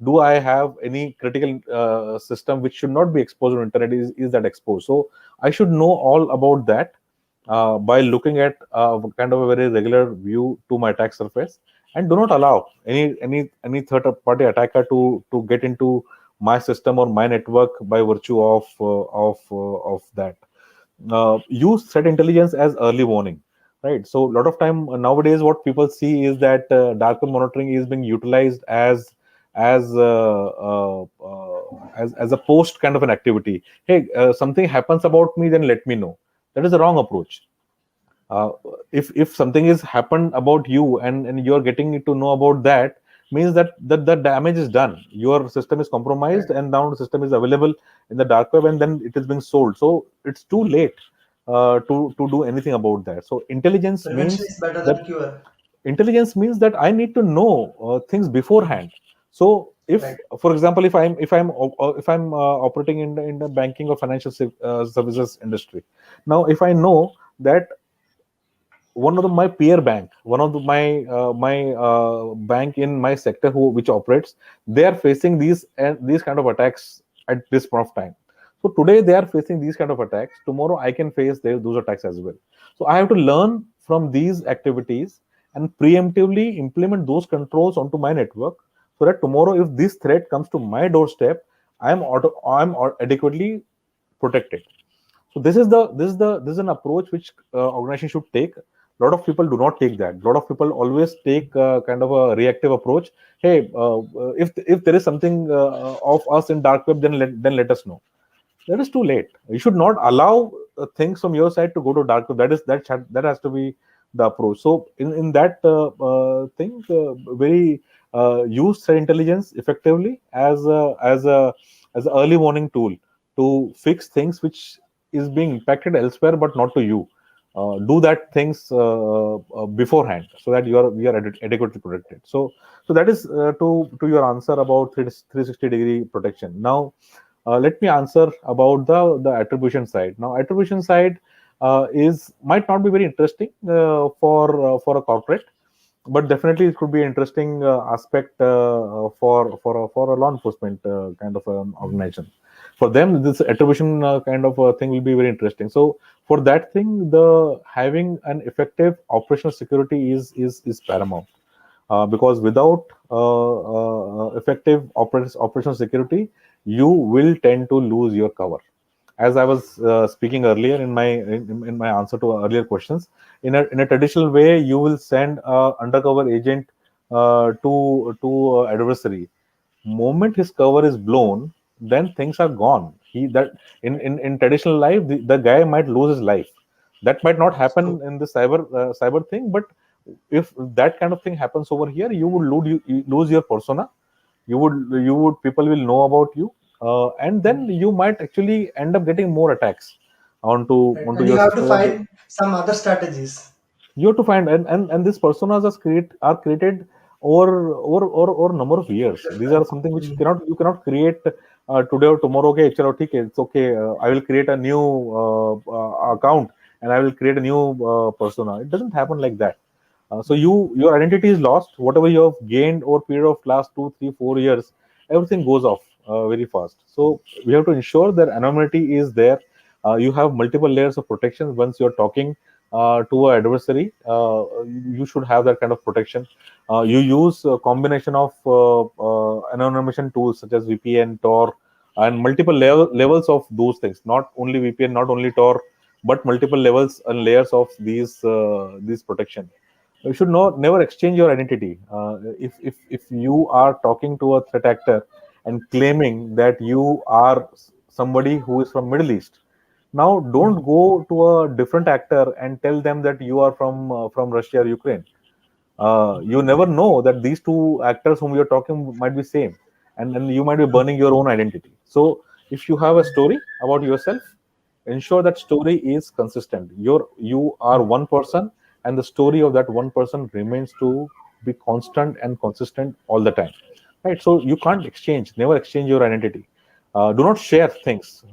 Do I have any critical system which should not be exposed on internet? Is that exposed? So I should know all about that by looking at kind of a very regular view to my attack surface, and do not allow any third party attacker to get into my system or my network by virtue of that. Use threat intelligence as early warning, right? So a lot of time nowadays what people see is that dark web monitoring is being utilized as as a post kind of an activity. Hey, something happens about me, then let me know. That is a wrong approach. If something is happened about you and you're getting to know about that, means that the damage is done. Your system is compromised, and now the system is available in the dark web, and then it is being sold. So it's too late to do anything about that. So intelligence Prevention means is better that than cure. intelligence means that I need to know things beforehand. So if, Right. for example, if I'm operating in the banking or financial services industry, now if I know that one of my peer bank, one of my bank in my sector which operates, they are facing these kind of attacks at this point of time. So today they are facing these kind of attacks. Tomorrow I can face those attacks as well. So I have to learn from these activities and preemptively implement those controls onto my network, so that tomorrow if this threat comes to my doorstep, I'm adequately protected. So this is an approach which organization should take. A lot of people do not take that. A lot of people always take kind of a reactive approach. Hey, if there is something of us in dark web, then let us know. That is too late. You should not allow things from your side to go to dark web. That has to be the approach. So in that thing, very use threat intelligence effectively as a early warning tool to fix things which is being impacted elsewhere, but not to you. Do that things beforehand, so that we are adequately protected. So that is to your answer about 360-degree protection. Now let me answer about the attribution side. Now attribution side might not be very interesting for a corporate, but definitely it could be an interesting aspect for a law enforcement kind of an organization. For them, this attribution kind of thing will be very interesting. So for that thing, the having an effective operational security is paramount, because without effective operational security, you will tend to lose your cover. As I was speaking earlier in my answer to earlier questions, in a traditional way, you will send an undercover agent to adversary. Moment his cover is blown, then things are gone. In traditional life, the guy might lose his life. That might not happen in the cyber thing, but if that kind of thing happens over here, you would lose your persona. You would people will know about you, and then you might actually end up getting more attacks onto Right. onto And you your have to system. find some other strategies. You have to find, and these personas are created over number of years. These are something which you cannot create today or tomorrow. Okay, chalo, theek hai, it's okay. I will create a new account and I will create a new persona. It doesn't happen like that. So your identity is lost. Whatever you have gained over period of last 2, 3, 4 years, everything goes off very fast. So we have to ensure that anonymity is there. You have multiple layers of protection once you're talking to an adversary. You should have that kind of protection. You use a combination of anonymization tools such as VPN, Tor, and multiple levels of those things. Not only VPN, not only Tor, but multiple levels and layers of these protection. You should never exchange your identity. If you are talking to a threat actor and claiming that you are somebody who is from Middle East, now don't go to a different actor and tell them that you are from Russia or Ukraine. You never know that these two actors whom you're talking might be same, and you might be burning your own identity. So If you have a story about yourself, ensure that story is consistent. You are one person, and the story of that one person remains to be constant and consistent all the time, right? So you can't never exchange your identity. Do not share things.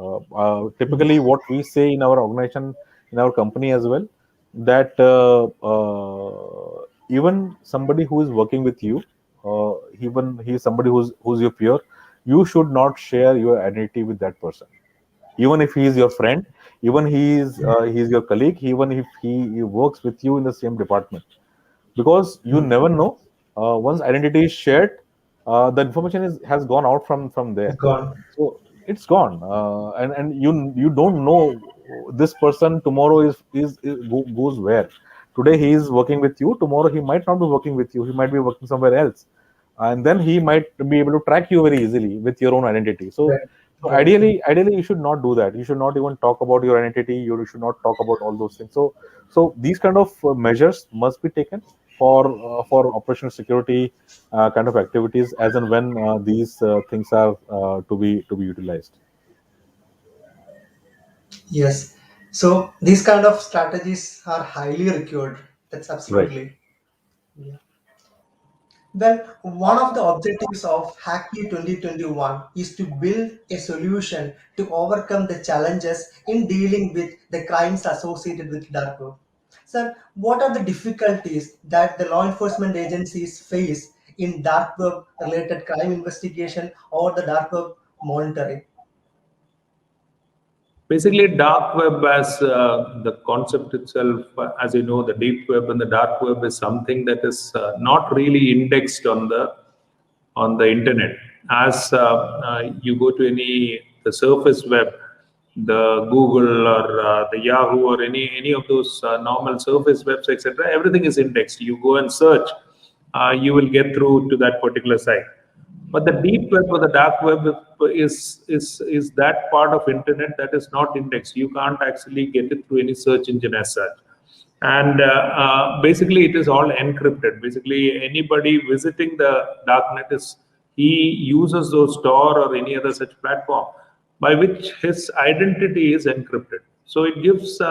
Typically, what we say in our organization, in our company as well, that even somebody who is working with you, even he is somebody who's your peer, you should not share your identity with that person, even if he is your friend, even he is your colleague, even if he works with you in the same department, because you never know, once identity is shared, the information has gone out from there, Gone. so it's gone, and you don't know this person tomorrow goes where. Today he is working with you, tomorrow he might not be working with you, he might be working somewhere else, and then he might be able to track you very easily with your own identity. So Right. so Right. ideally, you should not do that. You should not even talk about your identity. You should not talk about all those things. So these kind of measures must be taken for operational security kind of activities, as and when these things are to be utilized. Yes. So these kind of strategies are highly required. That's Right. absolutely. Yeah. Well, one of the objectives of Hackpy 2021 is to build a solution to overcome the challenges in dealing with the crimes associated with dark web. Sir, what are the difficulties that the law enforcement agencies face in dark web related crime investigation or the dark web monitoring? Basically, dark web as the concept itself, as you know, the deep web and the dark web is something that is not really indexed on the internet. As you go to the surface web, the Google or the Yahoo or any of those normal surface webs, etc., everything is indexed. You go and search, you will get through to that particular site. But the deep web or the dark web is that part of internet that is not indexed. You can't actually get it through any search engine as such. And basically, it is all encrypted. Basically, anybody visiting the darknet he uses those Tor or any other such platform by which his identity is encrypted. So it gives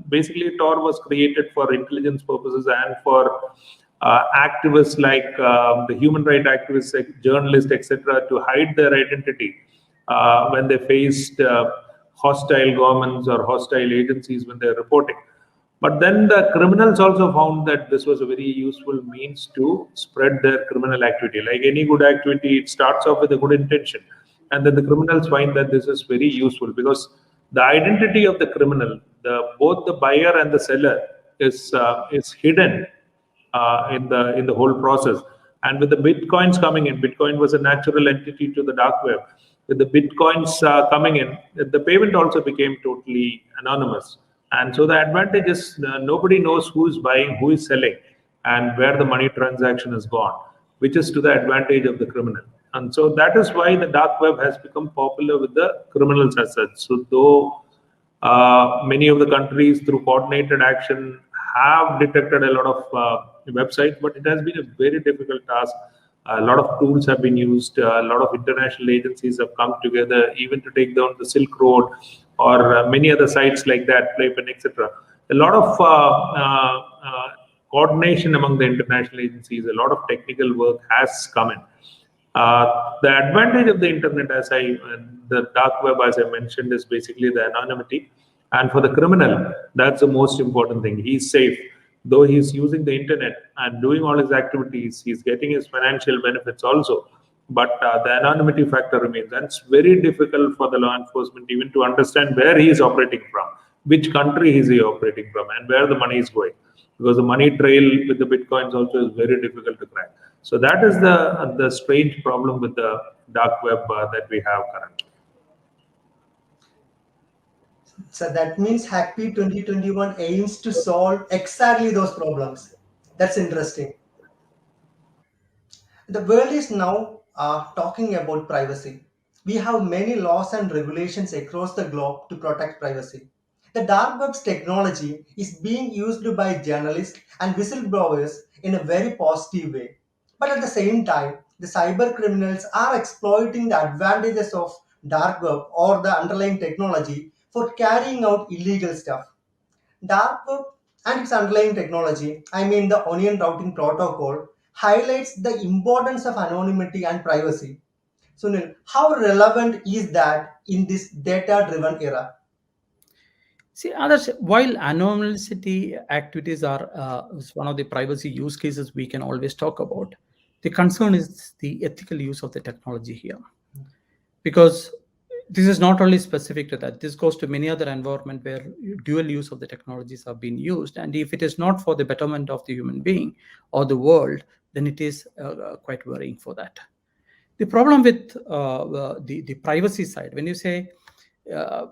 basically Tor was created for intelligence purposes and for activists like the human rights activists, like journalists, etc., to hide their identity when they faced hostile governments or hostile agencies when they're reporting. But then the criminals also found that this was a very useful means to spread their criminal activity. Like any good activity, it starts off with a good intention. And then the criminals find that this is very useful because the identity of the criminal, both the buyer and the seller, is hidden in the whole process. And with the bitcoins coming in, Bitcoin was a natural entity to the dark web. With the bitcoins coming in, the payment also became totally anonymous. And so the advantage is nobody knows who is buying, who is selling, and where the money transaction is gone, which is to the advantage of the criminal. And so that is why the dark web has become popular with the criminals as such. So though many of the countries through coordinated action have detected a lot of websites, but it has been a very difficult task. A lot of tools have been used. A lot of international agencies have come together, even to take down the Silk Road or many other sites like that, Playpen, etc. A lot of coordination among the international agencies, a lot of technical work has come in. The advantage of the internet, the dark web, as I mentioned, is basically the anonymity. And for the criminal, that's the most important thing. He's safe. Though he's using the internet and doing all his activities, he's getting his financial benefits also. But the anonymity factor remains. And it's very difficult for the law enforcement even to understand where he is operating from, which country is he operating from, and where the money is going. Because the money trail with the bitcoins also is very difficult to crack. So that is the strange problem with the dark web that we have currently. So that means Hackpy 2021 aims to solve exactly those problems. That's interesting. The world is now talking about privacy. We have many laws and regulations across the globe to protect privacy. The dark web's technology is being used by journalists and whistleblowers in a very positive way. But at the same time, the cyber criminals are exploiting the advantages of dark web or the underlying technology for carrying out illegal stuff. Dark web and its underlying technology, I mean the onion routing protocol, highlights the importance of anonymity and privacy. Sunil, how relevant is that in this data-driven era? See, others, while anonymity activities are is one of the privacy use cases we can always talk about, the concern is the ethical use of the technology here. Because this is not only specific to that, this goes to many other environments where dual use of the technologies are being used. And if it is not for the betterment of the human being or the world, then it is quite worrying for that. The problem with the privacy side, when you say,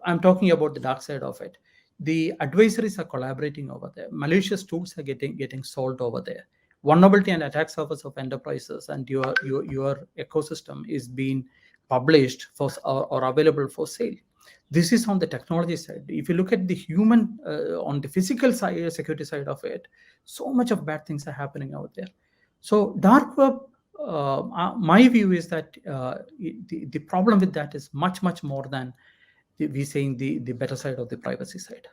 I'm talking about the dark side of it, the adversaries are collaborating over there. Malicious tools are getting solved over there. Vulnerability and attack surface of enterprises and your ecosystem is being published for or available for sale. This is on the technology side. If you look at the human, on the physical side, security side of it, so much of bad things are happening out there. So dark web, my view is that the problem with that is much more than we saying the better side of the privacy side.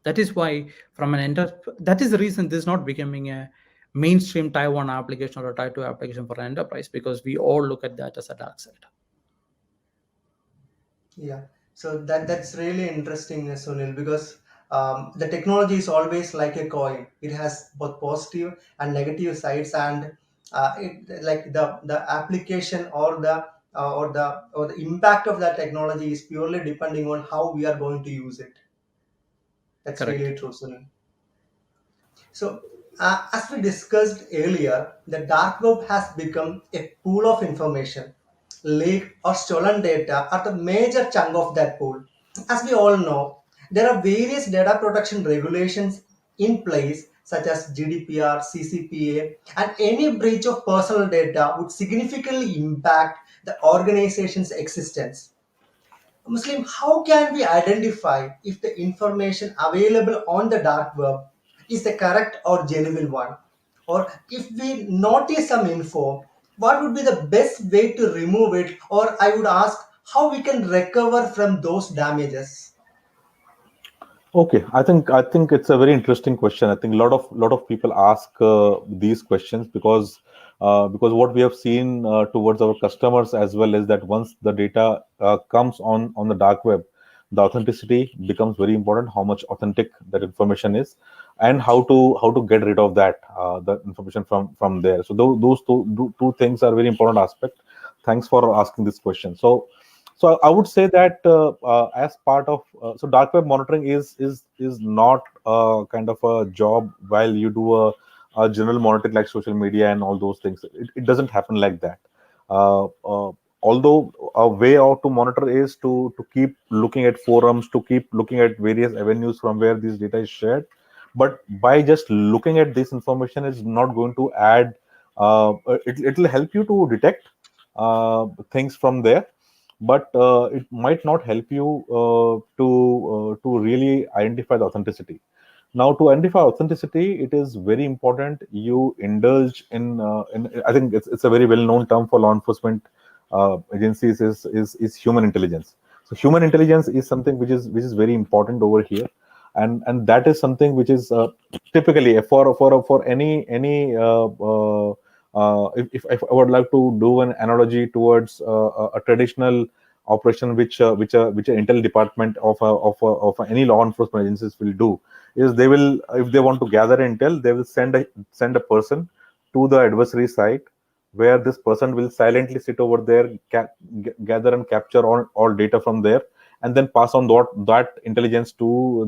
That is why from that is the reason this is not becoming a mainstream Tier 1 application or a Tier 2 application for an enterprise, because we all look at that as a dark side. Yeah, so that's really interesting, Sunil, because the technology is always like a coin. It has both positive and negative sides, and like the application or the impact of that technology is purely depending on how we are going to use it. That's Correct. really true, Sunil. So, as we discussed earlier, the dark web has become a pool of information. Leaked or stolen data are the major chunk of that pool. As we all know, there are various data protection regulations in place, such as GDPR, CCPA, and any breach of personal data would significantly impact the organization's existence. Muslim, how can we identify if the information available on the dark web is the correct or genuine one? Or if we notice some info, what would be the best way to remove it? Or I would ask how we can recover from those damages. Okay, I think it's a very interesting question. I think a lot of people ask these questions because what we have seen towards our customers as well is that once the data comes on the dark web, the authenticity becomes very important. How much authentic that information is, and how to get rid of that the information from there. So those two things are very important aspect. Thanks for asking this question. So I would say that as part of so dark web monitoring is not kind of a job while you do a general monitoring like social media and all those things. It doesn't happen like that. Although a way out to monitor is to keep looking at forums, to keep looking at various avenues from where this data is shared. But by just looking at this information is not going to add. It will help you to detect things from there, but it might not help you to really identify the authenticity. Now, to identify authenticity, it is very important you indulge in I think it's a very well-known term for law enforcement agencies is human intelligence. So human intelligence is something which is very important over here, and that is something which is typically for any if I would like to do an analogy towards a traditional operation which an intel department of any law enforcement agencies will do, is they will, if they want to gather intel, they will send a person to the adversary site, where this person will silently sit over there, gather and capture all data from there, and then pass on that intelligence to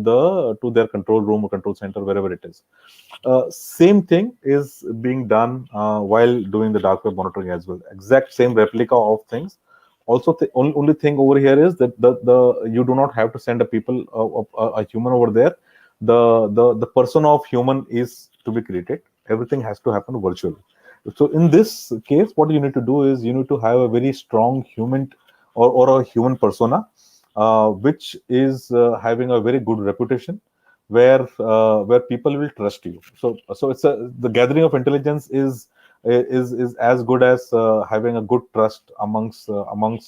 their control room or control center, wherever it is. Same thing is being done while doing the dark web monitoring as well. Exact same replica of things. Also, the only thing over here is that the you do not have to send a human over there. The persona of human is to be created. Everything has to happen virtually. So in this case, what you need to do is you need to have a very strong human or a human persona, which is having a very good reputation, where people will trust you. So it's the gathering of intelligence is is as good as having a good trust amongst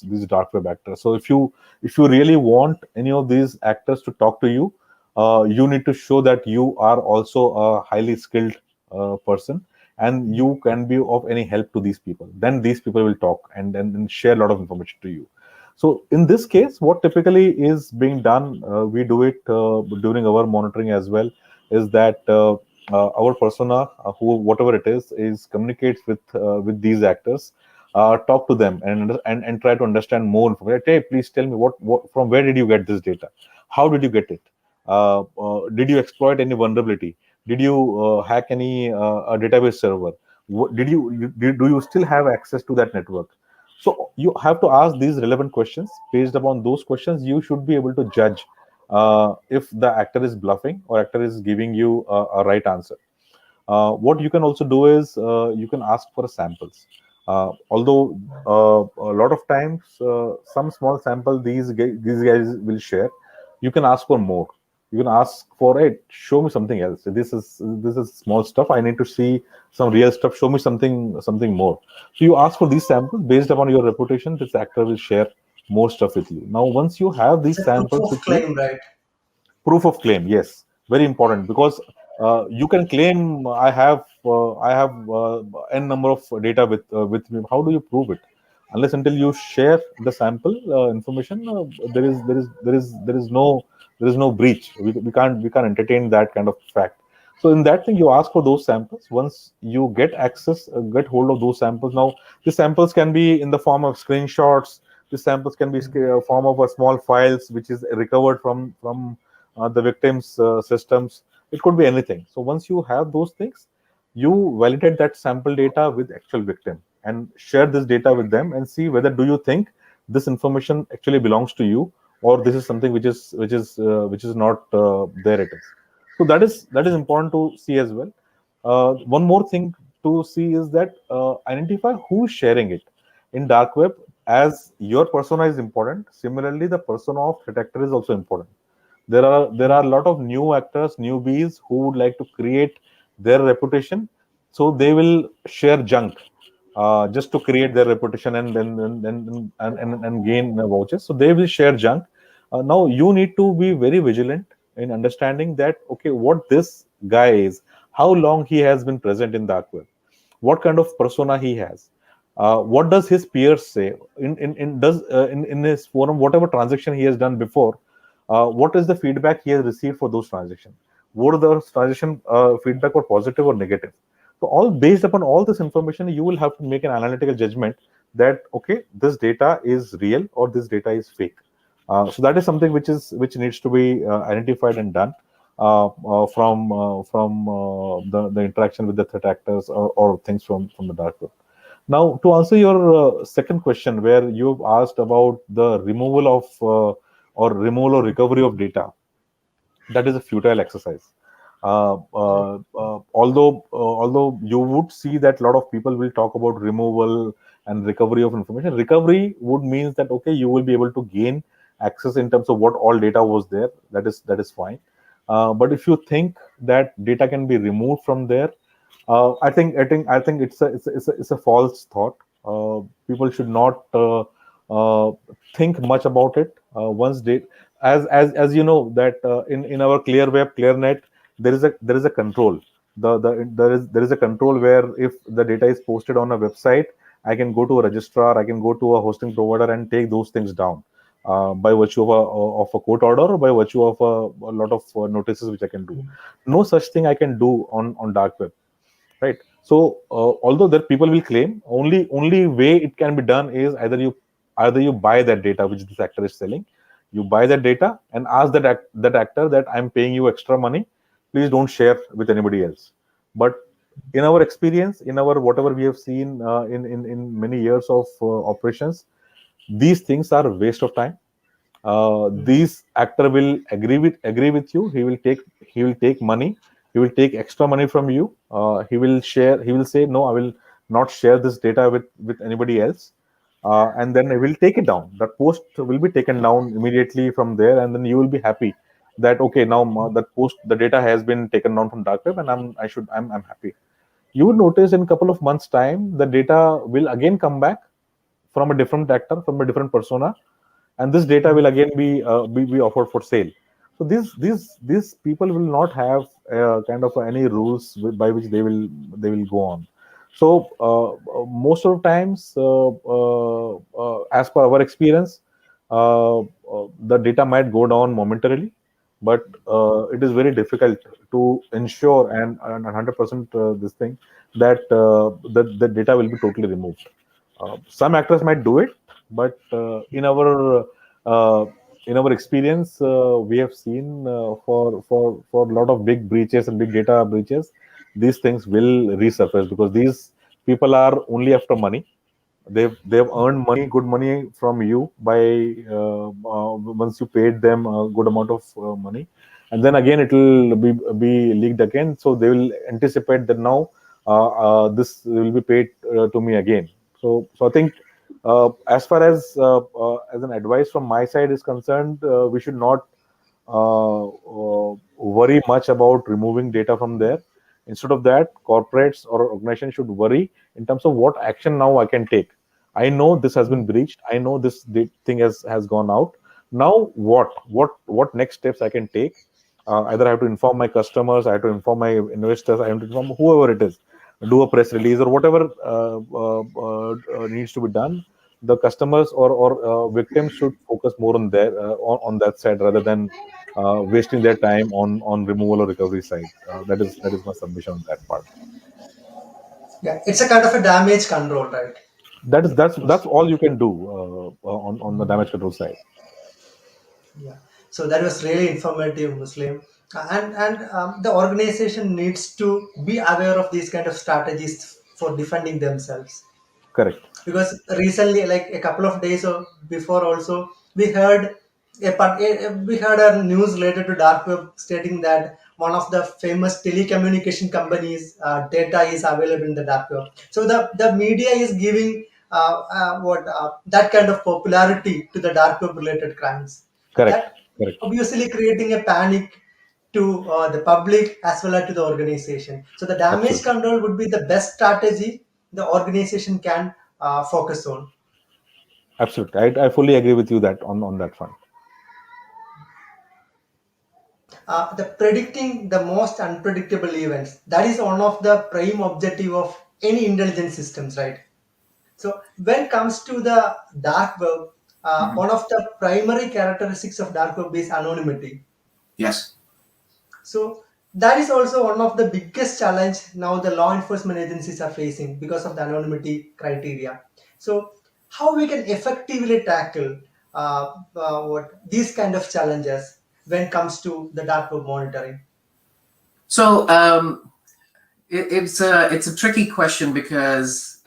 these dark web actors. So if you really want any of these actors to talk to you, you need to show that you are also a highly skilled person, and you can be of any help to these people. Then these people will talk and share a lot of information to you. So in this case, what typically is being done, we do it during our monitoring as well, is that our persona, who whatever it is communicates with these actors, talk to them and try to understand more information. Hey, please tell me what from where did you get this data? How did you get it? Did you exploit any vulnerability? Did you hack any a database server? Do you still have access to that network? So you have to ask these relevant questions. Based upon those questions, you should be able to judge if the actor is bluffing or actor is giving you a right answer. What you can also do is you can ask for samples. Although a lot of times some small sample these guys will share, you can ask for more. You can ask for it. Show me something else. This is small stuff. I need to see some real stuff. Show me something more. So you ask for these samples. Based upon your reputation, this actor will share more stuff with you. Now, once you have these samples with you, right? Proof of claim, yes, very important, because you can claim I have n number of data with me. How do you prove it? Unless until you share the sample information, there is no breach. We can't entertain that kind of fact. So in that thing, you ask for those samples. Once you get access, get hold of those samples. Now, the samples can be in the form of screenshots. The samples can be form of a small files which is recovered from the victim's systems. It could be anything. So once you have those things, you validate that sample data with actual victim and share this data with them and see whether do you think this information actually belongs to you, or this is something which is not there it is. So that is important to see as well. One more thing to see is that identify who is sharing it. In dark web, as your persona is important, similarly the persona of threat actor is also important. There are a lot of new actors, newbies who would like to create their reputation, so they will share junk just to create their reputation and gain vouchers. So they will share junk. Now you need to be very vigilant in understanding that, okay, what this guy is, how long he has been present in dark web, what kind of persona he has, what does his peers say in his forum, whatever transaction he has done before. What is the feedback he has received for those transactions? What are the transaction feedback, or positive or negative? So all based upon all this information, you will have to make an analytical judgment that, okay, this data is real or this data is fake. So that is something which needs to be identified and done from the interaction with the threat actors or things from the dark web. Now, to answer your second question, where you've asked about the removal of or removal or recovery of data, that is a futile exercise. Although you would see that a lot of people will talk about removal and recovery of information. Recovery would mean that, okay, you will be able to gain access in terms of what all data was there. That is fine. But if you think that data can be removed from there, I think it's a false thought. People should not think much about it. Once they, as you know, that in our clear web, clearnet, there is a control. There is a control where if the data is posted on a website, I can go to a registrar, I can go to a hosting provider and take those things down by virtue of a court order, or by virtue of a lot of notices which I can do. No such thing I can do on dark web, right? So although that people will claim, only way it can be done is either you buy that data which this actor is selling. You buy that data and ask that actor that I'm paying you extra money, please don't share with anybody else. But in our experience, in our whatever we have seen in many years of operations, these things are a waste of time. These actor will agree with you. He will take money. He will take extra money from you. He will say, no, I will not share this data with anybody else. And then I will take it down. That post will be taken down immediately from there, and then you will be happy that, okay, now that post, the data has been taken down from dark web, and I'm happy. you would notice in a couple of months' time, the data will again come back from a different actor, from a different persona, and this data will again be offered for sale. So these people will not have kind of any rules by which they will go on. So most of the times, as per our experience, the data might go down momentarily, but it is very difficult to ensure and 100% this thing that the data will be totally removed. Some actors might do it, but in our experience, we have seen for a lot of big breaches and big data breaches, these things will resurface because these people are only after money. They've earned money, good money from you by once you paid them a good amount of money, and then again it will be leaked again. So they will anticipate that now this will be paid to me again. So I think as far as an advice from my side is concerned, we should not worry much about removing data from there. Instead of that, corporates or organizations should worry in terms of what action now I can take. I know this has been breached. I know this thing has gone out. Now what next steps I can take? Either I have to inform my customers, I have to inform my investors, I have to inform whoever it is, do a press release or whatever needs to be done. The customers or victims should focus more on on that side rather than wasting their time on removal or recovery side. That is my submission on that part. Yeah, it's a kind of a damage control, right? That's all you can do on the damage control side. Yeah. So that was really informative, Muslim. And the organization needs to be aware of these kind of strategies for defending themselves. Correct. Because recently, like a couple of days before, also we heard we heard a news related to dark web stating that one of the famous telecommunication companies data is available in the dark web. So the media is giving that kind of popularity to the dark web related crimes. Correct. That obviously creating a panic to the public as well as to the organization. So the damage Absolutely. control would be the best strategy the organization can focus on. Absolutely. I fully agree with you that on that front. The predicting the most unpredictable events, that is one of the prime objective of any intelligence systems, right? So when it comes to the dark web, one of the primary characteristics of dark web is anonymity. Yes. So that is also one of the biggest challenge now the law enforcement agencies are facing because of the anonymity criteria. So how we can effectively tackle these kind of challenges when it comes to the dark web monitoring? So it's a tricky question because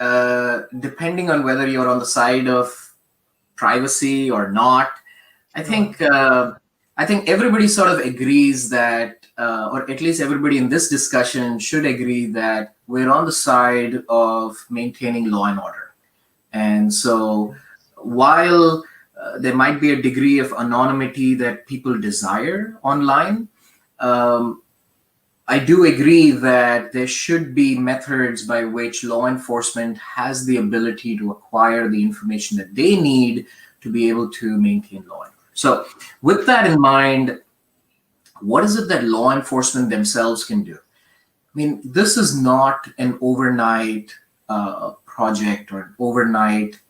depending on whether you're on the side of privacy or not, I think everybody sort of agrees that, or at least everybody in this discussion should agree that we're on the side of maintaining law and order. And so while there might be a degree of anonymity that people desire online, I do agree that there should be methods by which law enforcement has the ability to acquire the information that they need to be able to maintain law and order. So with that in mind, what is it that law enforcement themselves can do? I mean, this is not an overnight project or an overnight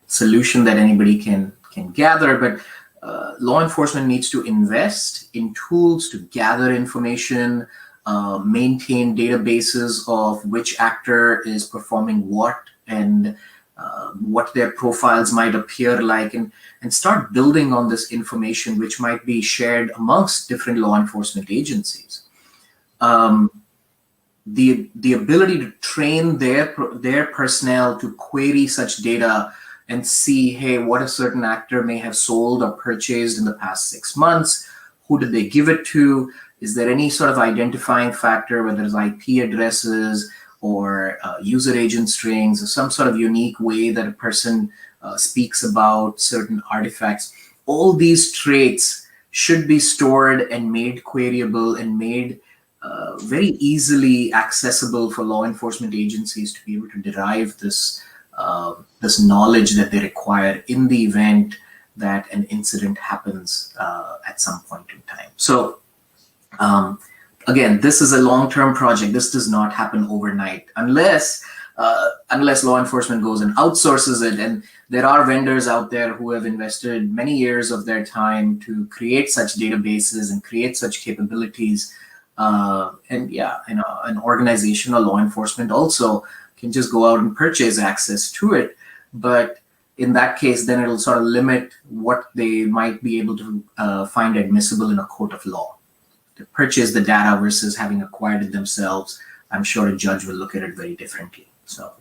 solution that anybody can gather, but law enforcement needs to invest in tools to gather information, maintain databases of which actor is performing what and what their profiles might appear like, and start building on this information which might be shared amongst different law enforcement agencies. The ability to train their personnel to query such data and see, hey, what a certain actor may have sold or purchased in the past 6 months. Who did they give it to? Is there any sort of identifying factor, whether it's IP addresses or user agent strings or some sort of unique way that a person speaks about certain artifacts? All these traits should be stored and made queryable and made very easily accessible for law enforcement agencies to be able to derive this this knowledge that they require in the event that an incident happens at some point in time. So again, this is a long-term project. This does not happen overnight unless law enforcement goes and outsources it. And there are vendors out there who have invested many years of their time to create such databases and create such capabilities. And yeah, you know, an organization or law enforcement also can just go out and purchase access to it. But in that case, then it'll sort of limit what they might be able to find admissible in a court of law. To purchase the data versus having acquired it themselves, I'm sure a judge will look at it very differently. So,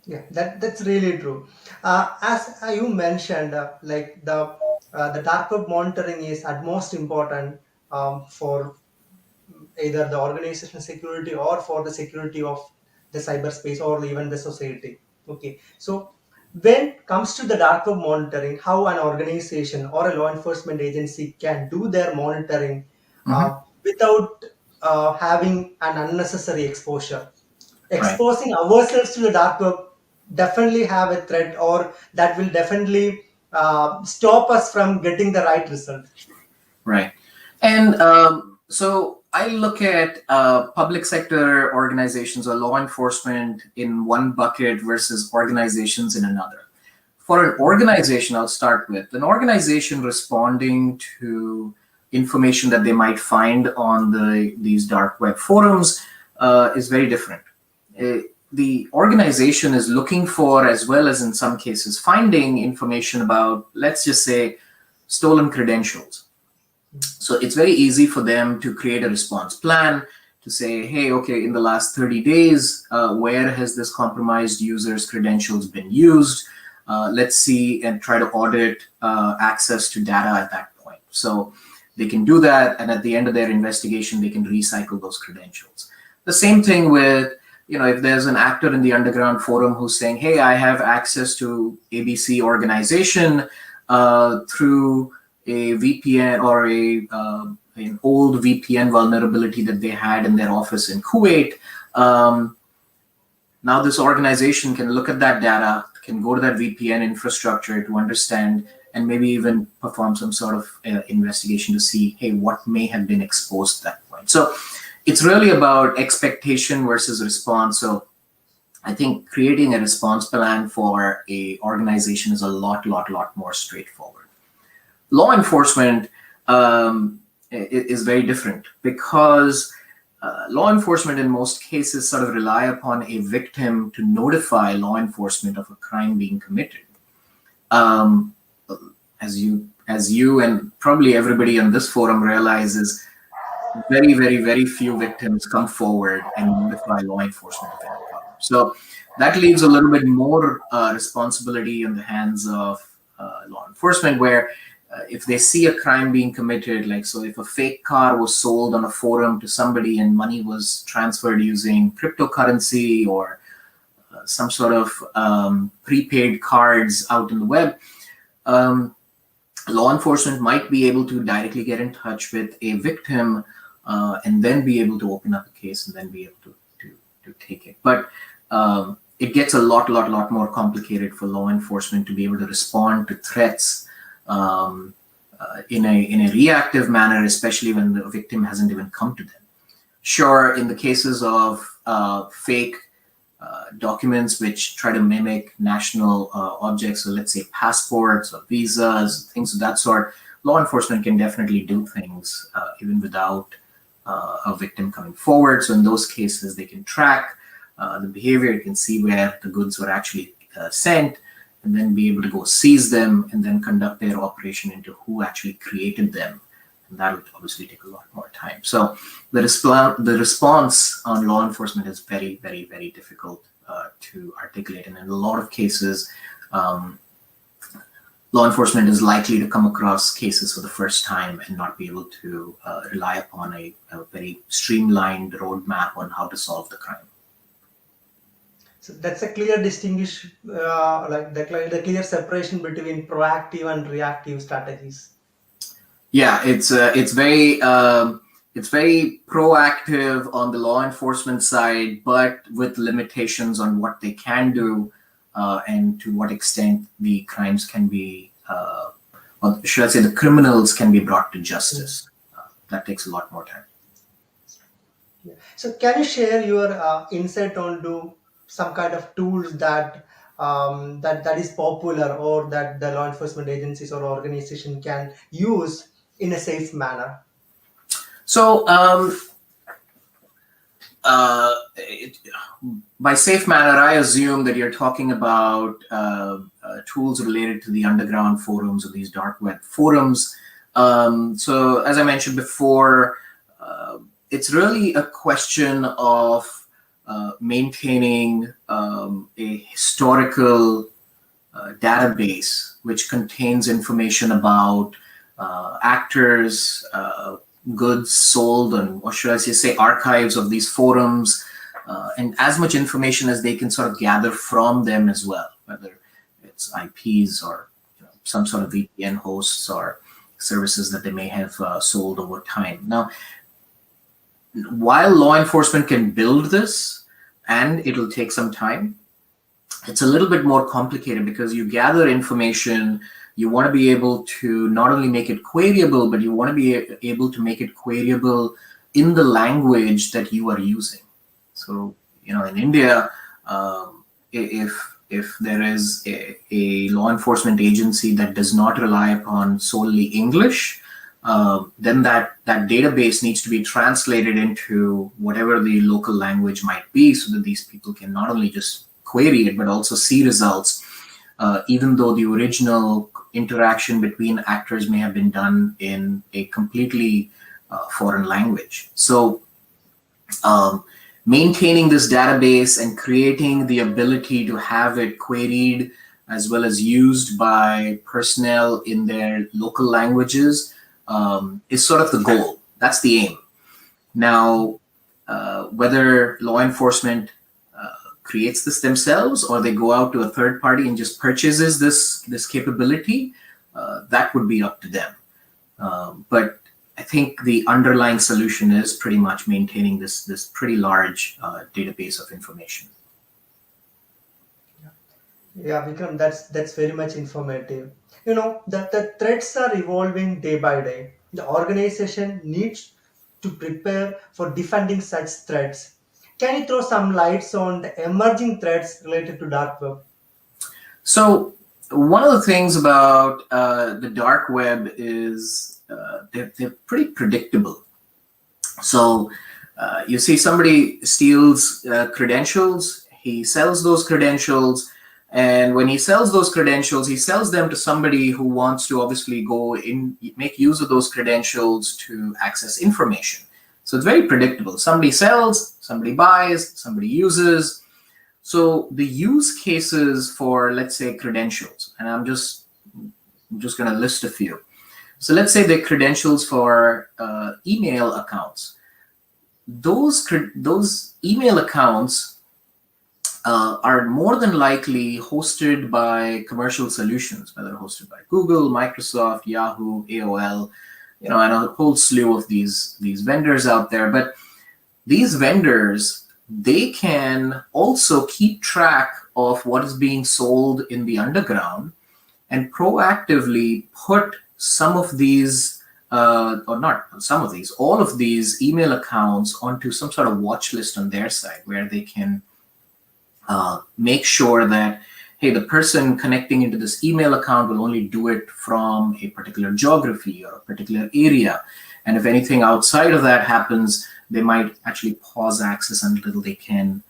yeah, that's really true. As you mentioned, like the dark web monitoring is at most important for either the organizational security or for the security of the cyberspace or even the society. Okay, so when it comes to the dark web monitoring, how an organization or a law enforcement agency can do their monitoring without having an unnecessary exposure. Exposing ourselves to the dark web definitely have a threat, or that will definitely stop us from getting the right result. Right. And so I look at public sector organizations or law enforcement in one bucket versus organizations in another. For an organization, I'll start with an organization responding to information that they might find on these dark web forums is very different. The organization is looking for, as well as in some cases finding, information about, let's just say, stolen credentials. So it's very easy for them to create a response plan to say, hey, okay, in the last 30 days, where has this compromised user's credentials been used? Let's see and try to audit access to data at that point. So they can do that, and at the end of their investigation, they can recycle those credentials. The same thing with, you know, if there's an actor in the underground forum who's saying, hey, I have access to ABC organization through a VPN or an old VPN vulnerability that they had in their office in Kuwait. Now this organization can look at that data, can go to that VPN infrastructure to understand, and maybe even perform some sort of investigation to see, hey, what may have been exposed at that point. So it's really about expectation versus response. So I think creating a response plan for a organization is a lot more straightforward. Law enforcement is very different, because law enforcement in most cases sort of rely upon a victim to notify law enforcement of a crime being committed. As you and probably everybody on this forum realizes, very few victims come forward and notify law enforcement of any problem. So that leaves a little bit more responsibility in the hands of law enforcement, where if they see a crime being committed, like, so if a fake car was sold on a forum to somebody and money was transferred using cryptocurrency or some sort of prepaid cards out in the web, law enforcement might be able to directly get in touch with a victim and then be able to open up a case and then be able to take it. But it gets a lot more complicated for law enforcement to be able to respond to threats in a reactive manner, especially when the victim hasn't even come to them. Sure, in the cases of fake documents which try to mimic national objects, so let's say passports or visas, things of that sort, law enforcement can definitely do things even without a victim coming forward. So in those cases, they can track the behavior, you can see where the goods were actually sent, and then be able to go seize them and then conduct their operation into who actually created them. And that would obviously take a lot more time. So the response on law enforcement is very difficult to articulate. And in a lot of cases, law enforcement is likely to come across cases for the first time and not be able to rely upon a very streamlined roadmap on how to solve the crime. So that's a clear distinguish, like the clear separation between proactive and reactive strategies. Yeah, it's very it's very proactive on the law enforcement side, but with limitations on what they can do and to what extent the crimes can be, or should I say the criminals can be brought to justice. That takes a lot more time. Yeah. So can you share your insight onto some kind of tools that that is popular or that the law enforcement agencies or organization can use in a safe manner? So by safe manner, I assume that you're talking about tools related to the underground forums or these dark web forums. So as I mentioned before, it's really a question of maintaining a historical database which contains information about actors, goods sold, and what should I say archives of these forums, and as much information as they can sort of gather from them as well, whether it's IPs or some sort of VPN hosts or services that they may have sold over time. Now, while law enforcement can build this, and it'll take some time, it's a little bit more complicated because you gather information, you want to be able to not only make it queryable, but you want to be able to make it queryable in the language that you are using. So, in India, if there is a law enforcement agency that does not rely upon solely English, then that database needs to be translated into whatever the local language might be, so that these people can not only just query it, but also see results, even though the original interaction between actors may have been done in a completely foreign language. So maintaining this database and creating the ability to have it queried as well as used by personnel in their local languages is sort of the goal. That's the aim. Now, whether law enforcement creates this themselves or they go out to a third party and just purchases this capability, that would be up to them. But I think the underlying solution is pretty much maintaining this pretty large database of information. Yeah, Vikram, that's very much informative. The threats are evolving day by day. The organization needs to prepare for defending such threats. Can you throw some lights on the emerging threats related to dark web? So one of the things about the dark web is they're pretty predictable. So you see somebody steals credentials, he sells those credentials, and when he sells those credentials, he sells them to somebody who wants to obviously go in, make use of those credentials to access information. So it's very predictable. Somebody sells, somebody buys, somebody uses. So the use cases for, let's say, credentials, and I'm just going to list a few. So let's say the credentials for email accounts. Those email accounts are more than likely hosted by commercial solutions, whether hosted by Google, Microsoft, Yahoo, AOL, and a whole slew of these vendors out there. But these vendors, they can also keep track of what is being sold in the underground and proactively put some of these, or not some of these, all of these email accounts onto some sort of watch list on their side, where they can make sure that, hey, the person connecting into this email account will only do it from a particular geography or a particular area. And if anything outside of that happens, they might actually pause access until they can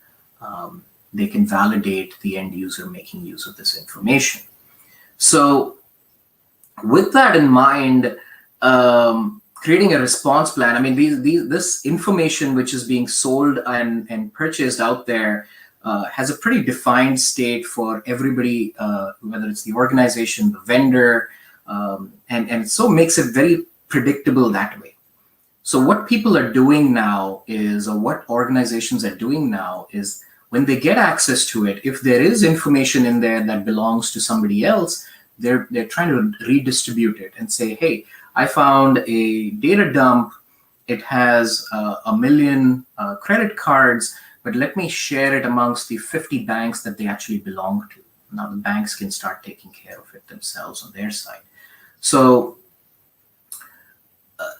validate the end user making use of this information. So with that in mind, creating a response plan, I mean, this information which is being sold and purchased out there has a pretty defined state for everybody, whether it's the organization, the vendor, and so makes it very predictable that way. So what people are doing now is, or what organizations are doing now is, when they get access to it, if there is information in there that belongs to somebody else, they're trying to redistribute it and say, hey, I found a data dump it has 1 million credit cards, but let me share it amongst the 50 banks that they actually belong to. Now the banks can start taking care of it themselves on their side. So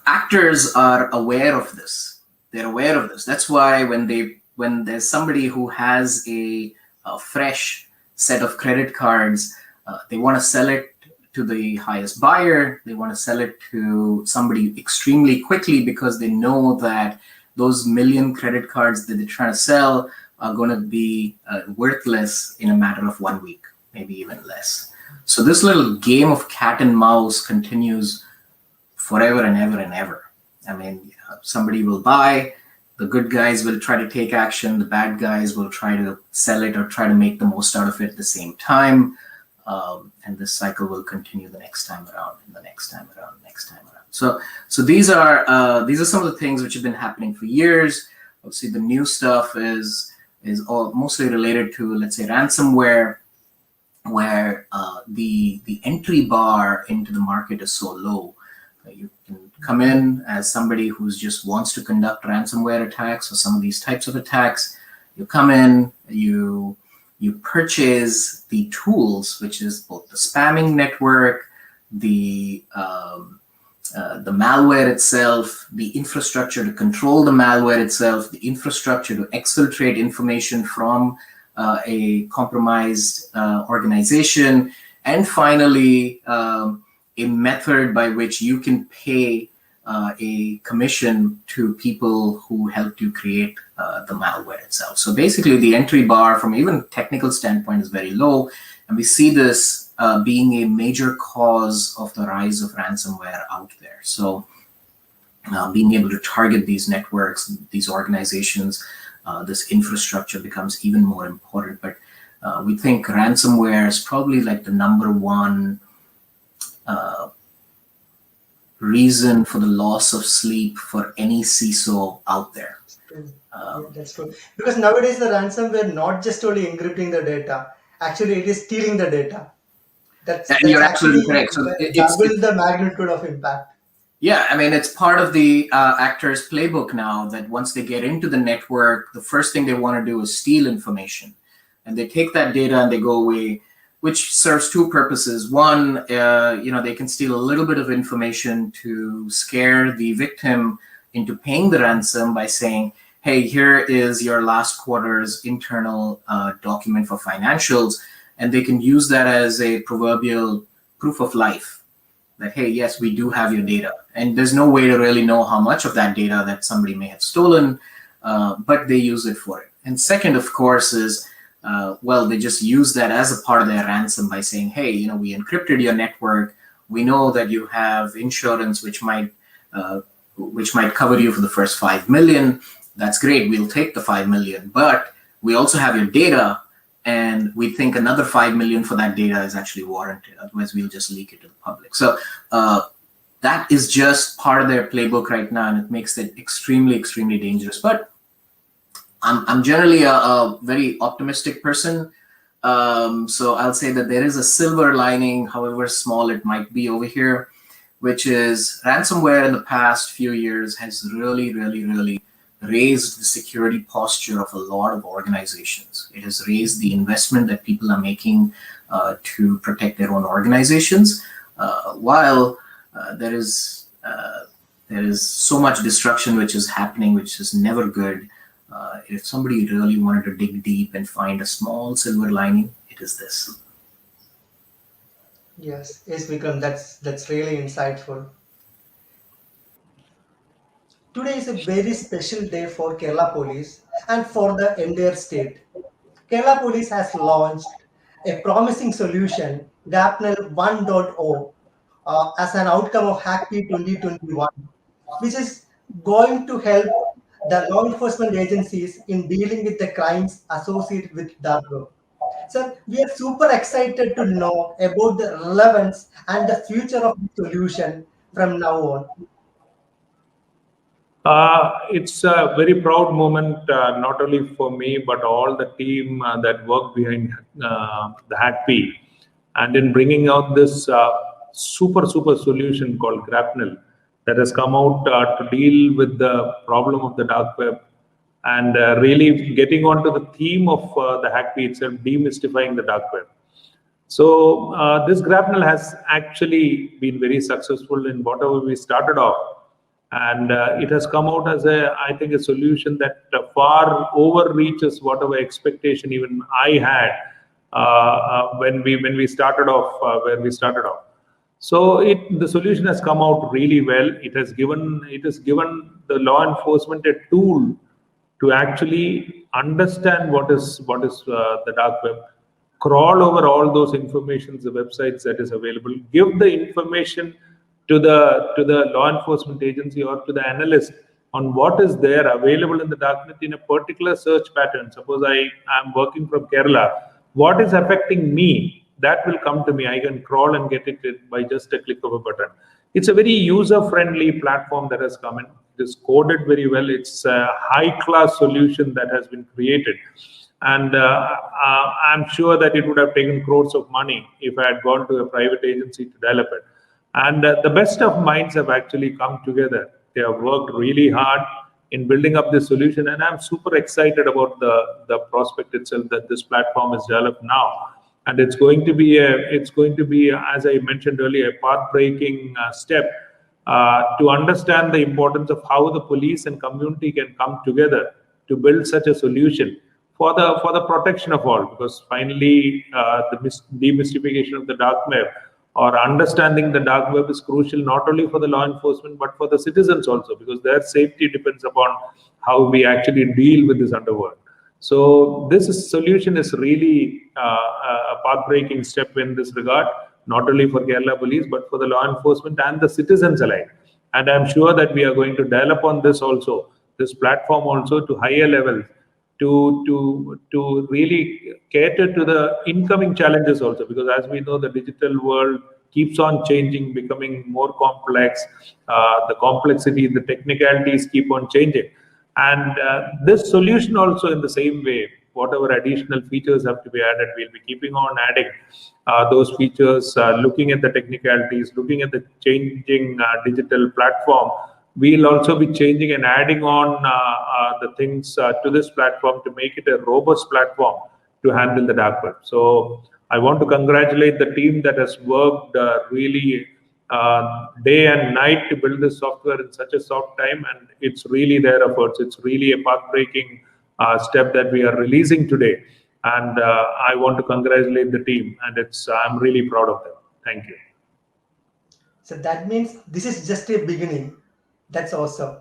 actors are aware of this. They're aware of this. That's why when there's somebody who has a fresh set of credit cards, they want to sell it to the highest buyer. They want to sell it to somebody extremely quickly because they know that those 1 million credit cards that they're trying to sell are going to be worthless in a matter of 1 week, maybe even less. So this little game of cat and mouse continues forever and ever and ever. I mean, somebody will buy, the good guys will try to take action, the bad guys will try to sell it or try to make the most out of it at the same time. And this cycle will continue the next time around, and the next time around, next time around. So these are some of the things which have been happening for years. Obviously, the new stuff is all mostly related to, let's say, ransomware, where the entry bar into the market is so low. You can come in as somebody who just wants to conduct ransomware attacks or some of these types of attacks. You come in, you purchase the tools, which is both the spamming network, the malware itself, the infrastructure to control the malware itself, the infrastructure to exfiltrate information from a compromised organization, and finally, a method by which you can pay a commission to people who helped you create the malware itself. So basically, the entry bar from even a technical standpoint is very low, and we see this being a major cause of the rise of ransomware out there. So being able to target these networks, these organizations, this infrastructure becomes even more important. But we think ransomware is probably like the #1 reason for the loss of sleep for any CISO out there. Yeah, that's true. Because nowadays the ransomware not just only encrypting the data, actually it is stealing the data. That's You're absolutely actually correct. So double the magnitude of impact. Yeah, I mean, it's part of the actor's playbook now that once they get into the network, the first thing they want to do is steal information. And they take that data and they go away, which serves two purposes. One, they can steal a little bit of information to scare the victim into paying the ransom by saying, hey, here is your last quarter's internal document for financials. And they can use that as a proverbial proof of life that, hey, yes, we do have your data. And there's no way to really know how much of that data that somebody may have stolen, but they use it for it. And second, of course, is, they just use that as a part of their ransom by saying, hey, we encrypted your network. We know that you have insurance which might cover you for the first 5 million. That's great. We'll take the 5 million, but we also have your data, and we think another 5 million for that data is actually warranted. Otherwise, we'll just leak it to the public. So that is just part of their playbook right now, and it makes it extremely, extremely dangerous. But I'm generally a very optimistic person. So I'll say that there is a silver lining, however small it might be over here, which is ransomware in the past few years has really, really, really raised the security posture of a lot of organizations. It has raised the investment that people are making to protect their own organizations. While there is so much destruction which is happening, which is never good. If somebody really wanted to dig deep and find a small silver lining, it is this. Yes, Vikram, that's really insightful. Today is a very special day for Kerala Police and for the entire state. Kerala Police has launched a promising solution, Grapnel 1.0, as an outcome of Hac'KP 2021, which is going to help the law enforcement agencies in dealing with the crimes associated with dark web. Sir, we are super excited to know about the relevance and the future of the solution from now on. It's a very proud moment, not only for me, but all the team that worked behind the Hac'KP, and in bringing out this super solution called Grapnel. that has come out to deal with the problem of the dark web, and really getting onto the theme of the Hac'KP itself, demystifying the dark web. So this Grapnel has actually been very successful in whatever we started off, and it has come out as I think, a solution that far overreaches whatever expectation even I had when we started off where we started off. So the solution has come out really well. It has given the law enforcement a tool to actually understand what is the dark web, crawl over all those informations, the websites that is available, give the information to the law enforcement agency or to the analyst on what is there available in the darknet in a particular search pattern. Suppose I am working from Kerala, what is affecting me? That will come to me. I can crawl and get it by just a click of a button. It's a very user-friendly platform that has come in. It is coded very well. It's a high-class solution that has been created. And I'm sure that it would have taken crores of money if I had gone to a private agency to develop it. And the best of minds have actually come together. They have worked really hard in building up this solution. And I'm super excited about the prospect itself that this platform is developed now. And it's going to be, as I mentioned earlier, a path-breaking step to understand the importance of how the police and community can come together to build such a solution for the protection of all. Because finally, the demystification of the dark web or understanding the dark web is crucial not only for the law enforcement but for the citizens also, because their safety depends upon how we actually deal with this underworld. So this solution is really a path-breaking step in this regard, not only for Kerala Police, but for the law enforcement and the citizens alike. And I'm sure that we are going to develop on this also, this platform also, to higher levels, to really cater to the incoming challenges also, because as we know, the digital world keeps on changing, becoming more complex. The complexity, the technicalities keep on changing. And this solution also, in the same way, whatever additional features have to be added, we'll be keeping on adding those features, looking at the technicalities, looking at the changing digital platform. We'll also be changing and adding on the things to this platform to make it a robust platform to handle the dark web. So I want to congratulate the team that has worked really day and night to build this software in such a short time, and it's really their efforts. It's really a path-breaking step that we are releasing today, and I want to congratulate the team, and I'm really proud of them. Thank you. So that means this is just a beginning. That's awesome.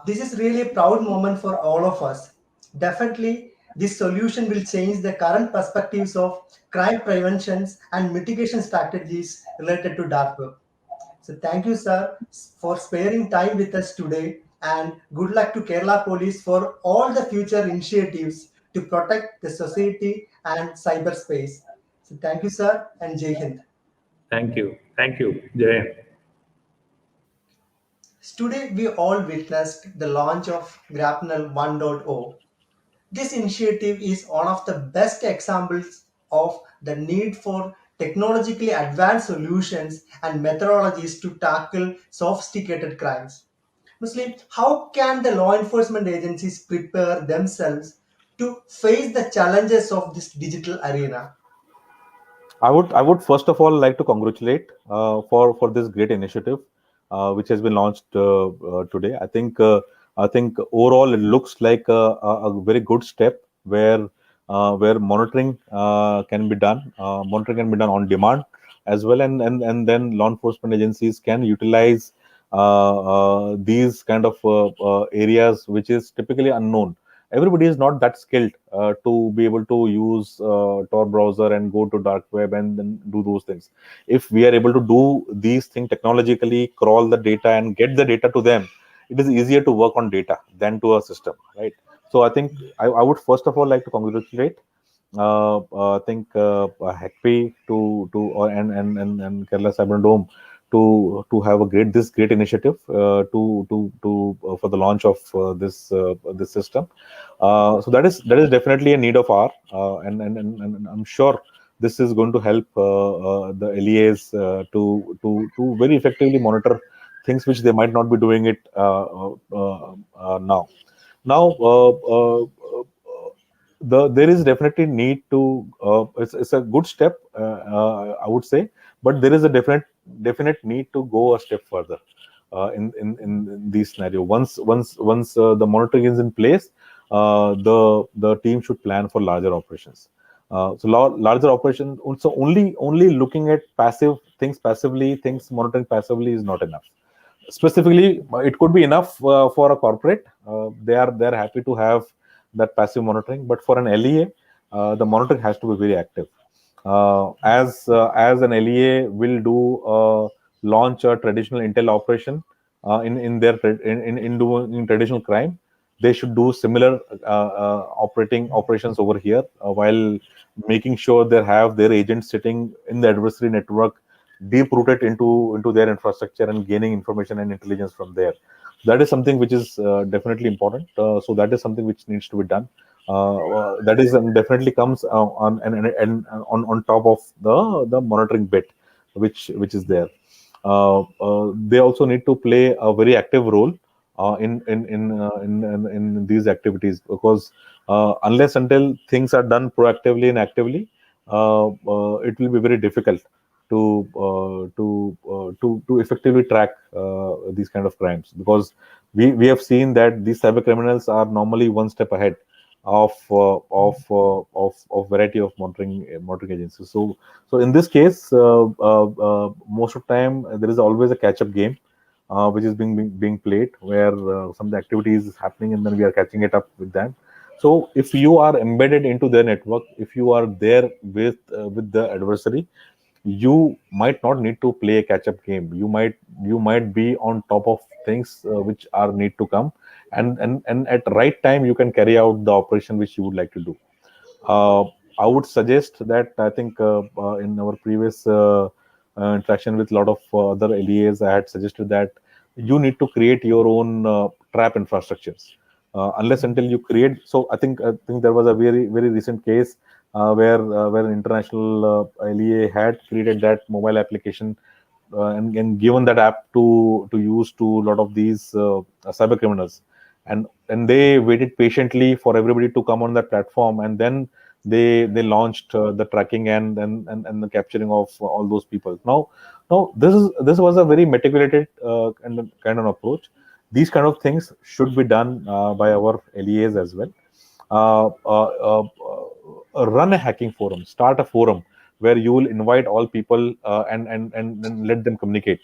This is really a proud moment for all of us. Definitely, this solution will change the current perspectives of crime preventions and mitigation strategies related to dark web. So thank you, sir, for sparing time with us today, and good luck to Kerala Police for all the future initiatives to protect the society and cyberspace. So thank you, sir, and Jai Hind. Thank you. Thank you. Jai Hind. Today, we all witnessed the launch of Grapnel 1.0. This initiative is one of the best examples of the need for technologically advanced solutions and methodologies to tackle sophisticated crimes. Muslim, how can the law enforcement agencies prepare themselves to face the challenges of this digital arena? I would first of all like to congratulate for this great initiative which has been launched today. I think overall it looks like a very good step where monitoring can be done. Monitoring can be done on demand as well, and then law enforcement agencies can utilize these kind of areas which is typically unknown. Everybody is not that skilled to be able to use Tor browser and go to dark web and then do those things. If we are able to do these things technologically, crawl the data and get the data to them, it is easier to work on data than to a system, right? So I think I would first of all like to congratulate I think Hac'KP and Kerala Cyber Dome to have this great initiative for the launch of this system. So that is definitely a need of our and I'm sure this is going to help the LEAs to very effectively monitor things which they might not be doing it now. Now, there is definitely need to. It's a good step, I would say, but there is a definite need to go a step further in these scenario. Once the monitoring is in place, the team should plan for larger operations. Larger operations. So only looking at passive things passively, things monitoring passively is not enough. Specifically, it could be enough for a corporate. They're happy to have that passive monitoring, but for an LEA, the monitoring has to be very active. As an LEA will do launch a traditional intel operation in doing traditional crime, they should do similar operations over here while making sure they have their agents sitting in the adversary network, deep rooted into their infrastructure and gaining information and intelligence from there. That is something which is definitely important. So that is something which needs to be done. That is definitely comes on top of the monitoring bit, which is there. They also need to play a very active role in these activities, because unless until things are done proactively and actively, it will be very difficult to effectively track these kind of crimes, because we have seen that these cyber criminals are normally one step ahead of variety of monitoring agencies. So in this case, most of the time there is always a catch-up game which is being played, where some of the activities is happening and then we are catching it up with them. So if you are embedded into their network, if you are there with the adversary, you might not need to play a catch-up game. You might be on top of things which are need to come, and at the right time you can carry out the operation which you would like to do. I would suggest that, I think in our previous interaction with a lot of other LEAs, I had suggested that you need to create your own trap infrastructures. Unless until you create, so I think there was a very recent case where an international LEA had created that mobile application and given that app to use to a lot of these cyber criminals, and they waited patiently for everybody to come on that platform, and then they launched the tracking and the capturing of all those people. Now this was a very meticulous kind of approach. These kind of things should be done by our LEAs as well. Run a hacking forum, start a forum where you will invite all people and let them communicate.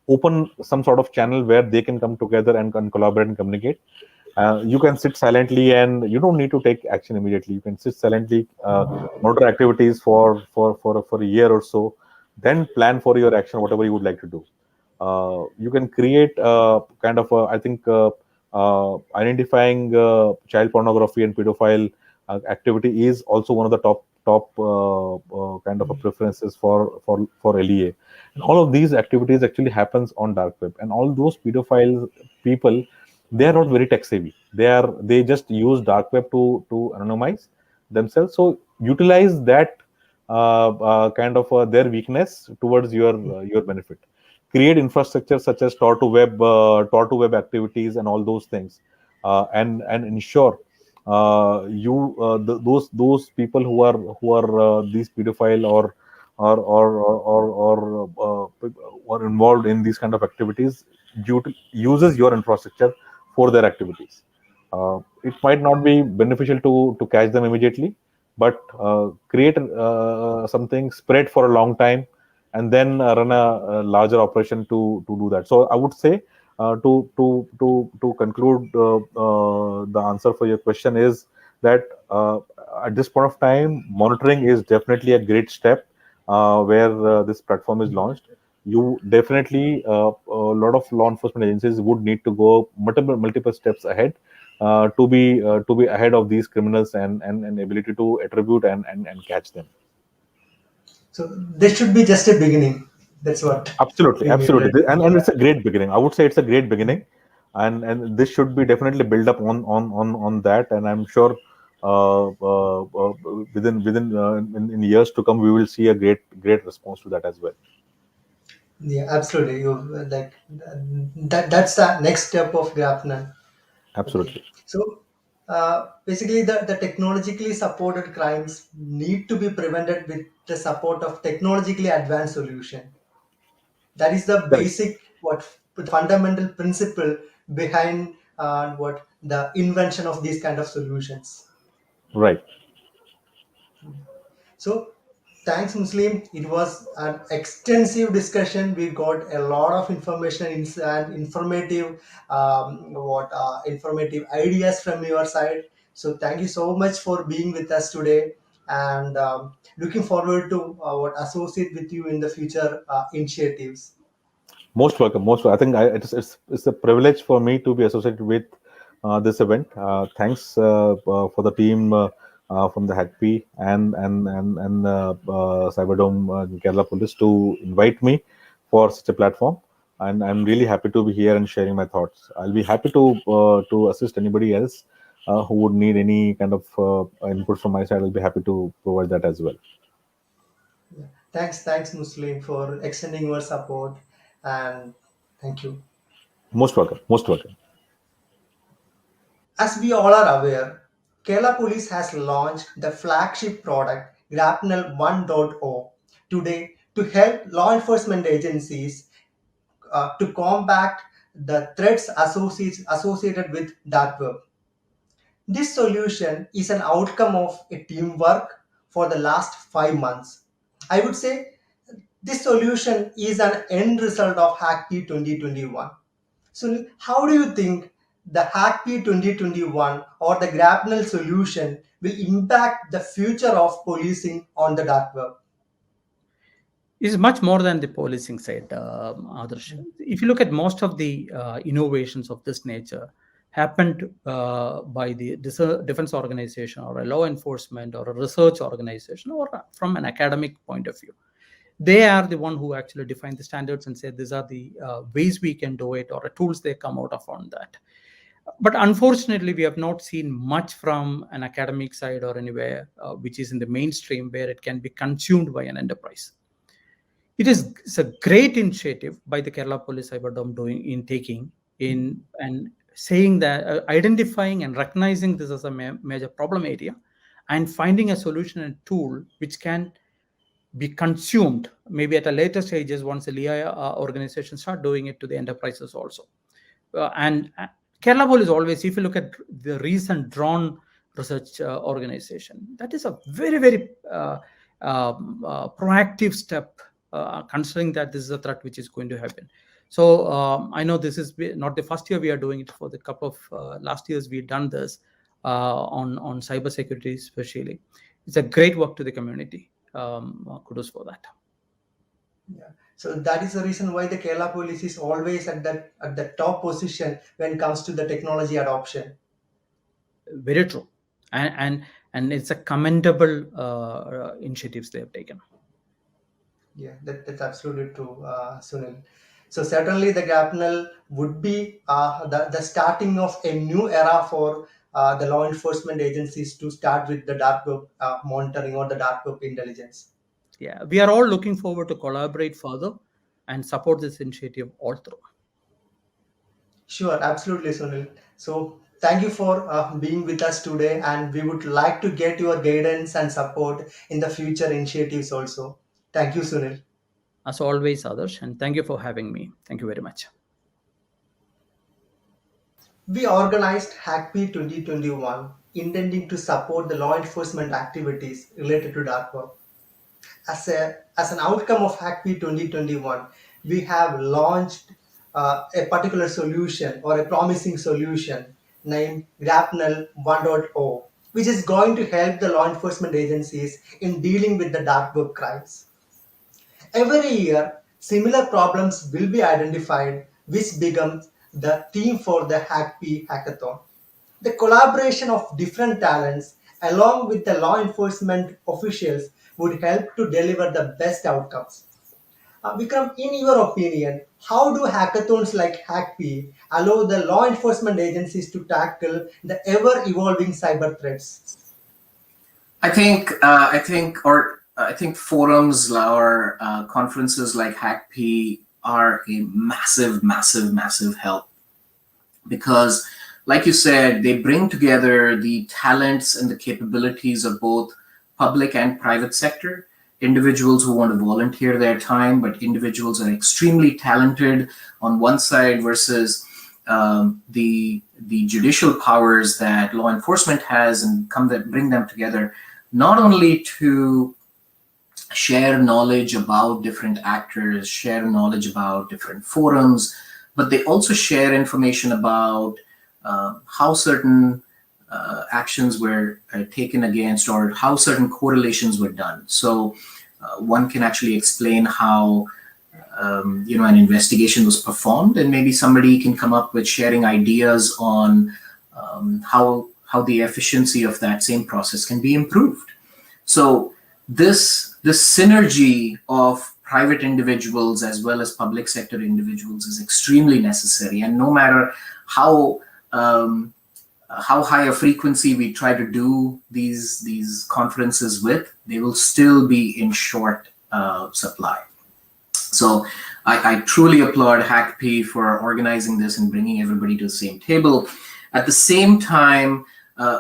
Open some sort of channel where they can come together and collaborate and communicate. You can sit silently and you don't need to take action immediately. You can sit silently, monitor activities for a year or so, then plan for your action, whatever you would like to do. You can create kind of I think identifying child pornography and pedophile activity is also one of the top kind of a preferences for LEA. And all of these activities actually happens on dark web, and all those pedophile people, they are not very tech savvy. They just use dark web to anonymize themselves. So utilize that kind of their weakness towards your benefit. Create infrastructure such as Tor to web activities and all those things, and ensure those people who are these pedophile or involved in these kind of activities uses your infrastructure for their activities. It might not be beneficial to catch them immediately, but create something, spread for a long time, and then run a larger operation to do that. So I would say, to conclude the answer for your question is that at this point of time, monitoring is definitely a great step where this platform is launched. You definitely a lot of law enforcement agencies would need to go multiple steps ahead to be ahead of these criminals and ability to attribute and catch them. So this should be just a beginning. That's what. Absolutely. And it's a great beginning. I would say it's a great beginning, and this should be definitely build up on that. And I'm sure within in years to come, we will see a great response to that as well. Yeah, absolutely. You like that's the next step of Grapnel. Okay. Absolutely. So basically, the technologically supported crimes need to be prevented with the support of technologically advanced solution. That is the Correct. basic what fundamental principle behind what the invention of these kind of solutions. Right. So thanks, Muslim. It was an extensive discussion. We got a lot of information and informative, informative ideas from your side. So thank you so much for being with us today, and looking forward to what associate with you in the future initiatives. Most welcome. Most welcome. I think it's a privilege for me to be associated with this event. Thanks for the team from the Hac'KP and Cyberdome Kerala Police to invite me for such a platform. And I'm really happy to be here and sharing my thoughts. I'll be happy to assist anybody else who would need any kind of input from my side. I'll be happy to provide that as well. Yeah. Thanks, Muslim, for extending your support, and thank you. Most welcome. Most welcome. As we all are aware, Kerala Police has launched the flagship product Grapnel 1.0 today to help law enforcement agencies to combat the threats associated with dark web. This solution is an outcome of a teamwork for the last 5 months. I would say this solution is an end result of Hac'KP 2021. So, how do you think the Hac'KP 2021 or the Grapnel solution will impact the future of policing on the dark web? Is much more than the policing side, Adarsh. If you look at most of the innovations of this nature happened by the defense organization or a law enforcement or a research organization or from an academic point of view. They are the one who actually define the standards and say these are the ways we can do it, or tools they come out of on that. But unfortunately, we have not seen much from an academic side or anywhere which is in the mainstream where it can be consumed by an enterprise. It's a great initiative by the Kerala Police Cyberdome taking and saying that identifying and recognizing this as a major problem area and finding a solution and tool which can be consumed maybe at a later stages once the LIA organizations start doing it to the enterprises also. And Kerala Police always, if you look at the recent drone research organization, that is a very, very proactive step, considering that this is a threat which is going to happen. So I know this is not the first year we are doing it. For the couple of last years we've done this on cybersecurity especially. It's a great work to the community. Kudos for that. Yeah. So that is the reason why the Kerala Police is always at the top position when it comes to the technology adoption. Very true, and it's a commendable initiatives they have taken. Yeah, that's absolutely true, Sunil. So certainly the Grapnel would be the starting of a new era for the law enforcement agencies to start with the dark web monitoring or the dark web intelligence. Yeah, we are all looking forward to collaborate further and support this initiative all through. Sure, absolutely, Sunil. So thank you for being with us today, and we would like to get your guidance and support in the future initiatives also. Thank you, Sunil. As always, Adarsh, and thank you for having me. Thank you very much. We organized Hac'KP 2021 intending to support the law enforcement activities related to dark web. As an outcome of Hac'KP 2021, we have launched a particular solution or a promising solution named Grapnel 1.0, which is going to help the law enforcement agencies in dealing with the dark web crimes. Every year, similar problems will be identified, which becomes the theme for the Hac'KP Hackathon. The collaboration of different talents along with the law enforcement officials would help to deliver the best outcomes. Vikram, in your opinion, how do hackathons like Hac'KP allow the law enforcement agencies to tackle the ever-evolving cyber threats? I think forums or conferences like Hac'KP are a massive, massive, massive help, because like you said, they bring together the talents and the capabilities of both public and private sector. Individuals who want to volunteer their time, but individuals are extremely talented on one side versus the judicial powers that law enforcement has, and bring them together, not only to share knowledge about different actors, share knowledge about different forums, but they also share information about how certain actions were taken against, or how certain correlations were done. So one can actually explain how an investigation was performed, and maybe somebody can come up with sharing ideas on how the efficiency of that same process can be improved. So this synergy of private individuals as well as public sector individuals is extremely necessary, and no matter how high a frequency we try to do these conferences with, they will still be in short supply. So I truly applaud Hac'KP for organizing this and bringing everybody to the same table. At the same time,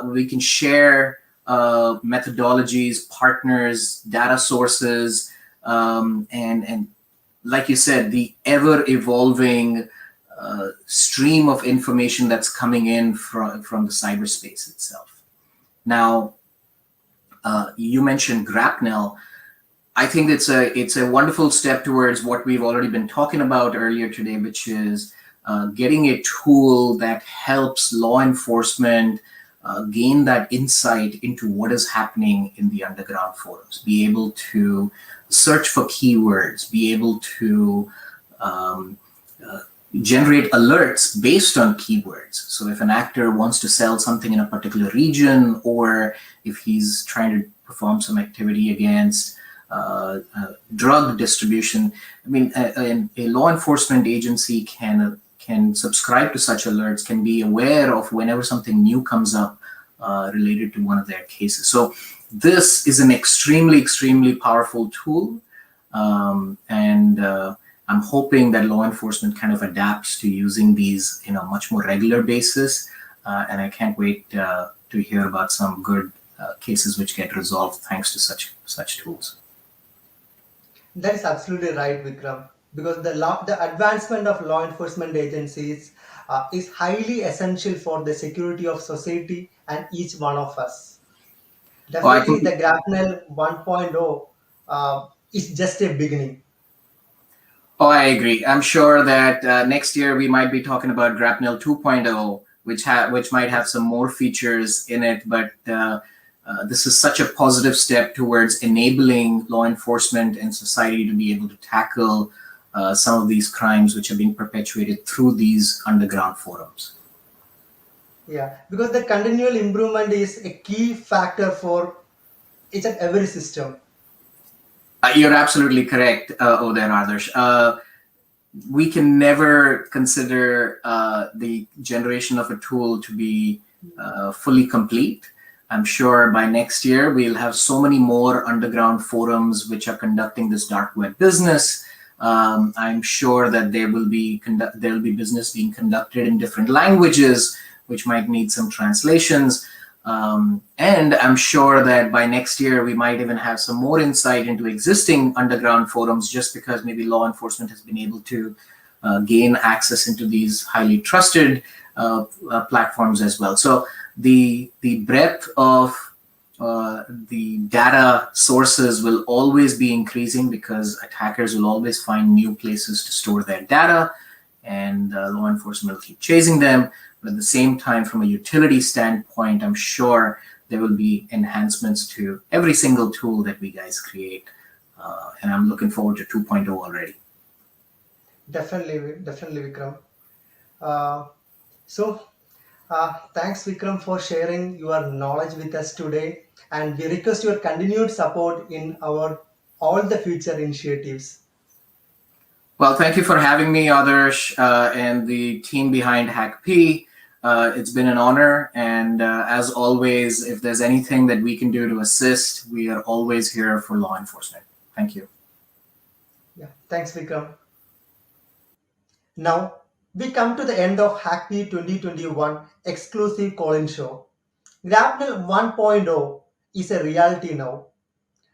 we can share methodologies, partners, data sources, and like you said, the ever-evolving stream of information that's coming in from the cyberspace itself. Now, you mentioned Grapnel. I think it's a wonderful step towards what we've already been talking about earlier today, which is getting a tool that helps law enforcement gain that insight into what is happening in the underground forums, be able to search for keywords, be able to generate alerts based on keywords. So if an actor wants to sell something in a particular region, or if he's trying to perform some activity against drug distribution, I mean, a law enforcement agency can subscribe to such alerts, can be aware of whenever something new comes up related to one of their cases. So this is an extremely, extremely powerful tool, and I'm hoping that law enforcement kind of adapts to using these in a much more regular basis, and I can't wait to hear about some good cases which get resolved thanks to such tools. That is absolutely right, Vikram, because the advancement of law enforcement agencies is highly essential for the security of society and each one of us. Definitely, the Grapnel 1.0 is just a beginning. Oh, I agree. I'm sure that next year we might be talking about Grapnel 2.0, which might have some more features in it, but this is such a positive step towards enabling law enforcement and society to be able to tackle some of these crimes which are being perpetuated through these underground forums. Yeah, because the continual improvement is a key factor for each and every system. You're absolutely correct, Uday Adarsh. We can never consider the generation of a tool to be fully complete. I'm sure by next year we'll have so many more underground forums which are conducting this dark web business. I'm sure that there will be business being conducted in different languages, which might need some translations. And I'm sure that by next year we might even have some more insight into existing underground forums, just because maybe law enforcement has been able to gain access into these highly trusted platforms as well. So the breadth of the data sources will always be increasing, because attackers will always find new places to store their data, and law enforcement will keep chasing them. But at the same time, from a utility standpoint, I'm sure there will be enhancements to every single tool that we guys create. And I'm looking forward to 2.0 already. Definitely, Vikram. Thanks, Vikram, for sharing your knowledge with us today, and we request your continued support in all the future initiatives. Well, thank you for having me, Adarsh, and the team behind Hac'KP. It's been an honor, and as always, if there's anything that we can do to assist, we are always here for law enforcement. Thank you. Yeah, thanks, Vikram. Now, we come to the end of Hac'KP 2021 exclusive call-in show. Grapnel 1.0 is a reality now.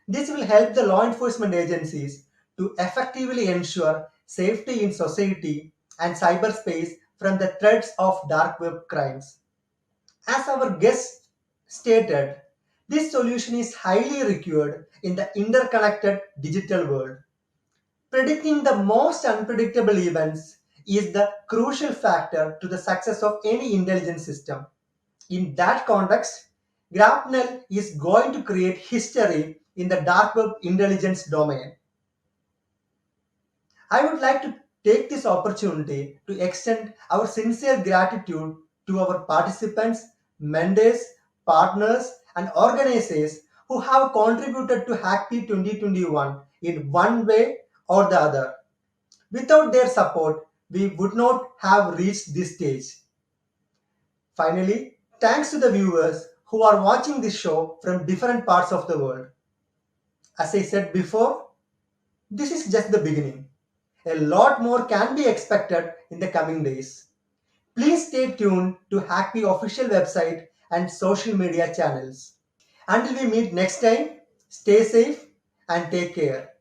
This will help the law enforcement agencies to effectively ensure safety in society and cyberspace from the threats of dark web crimes. As our guest stated, this solution is highly required in the interconnected digital world. Predicting the most unpredictable events is the crucial factor to the success of any intelligence system. In that context, Grapnel is going to create history in the dark web intelligence domain. I would like to take this opportunity to extend our sincere gratitude to our participants, mentors, partners, and organizers who have contributed to Hac'KP 2021 in one way or the other. Without their support, we would not have reached this stage. Finally, thanks to the viewers who are watching this show from different parts of the world. As I said before, this is just the beginning. A lot more can be expected in the coming days. Please stay tuned to Hac'KP official website and social media channels. Until we meet next time, stay safe and take care.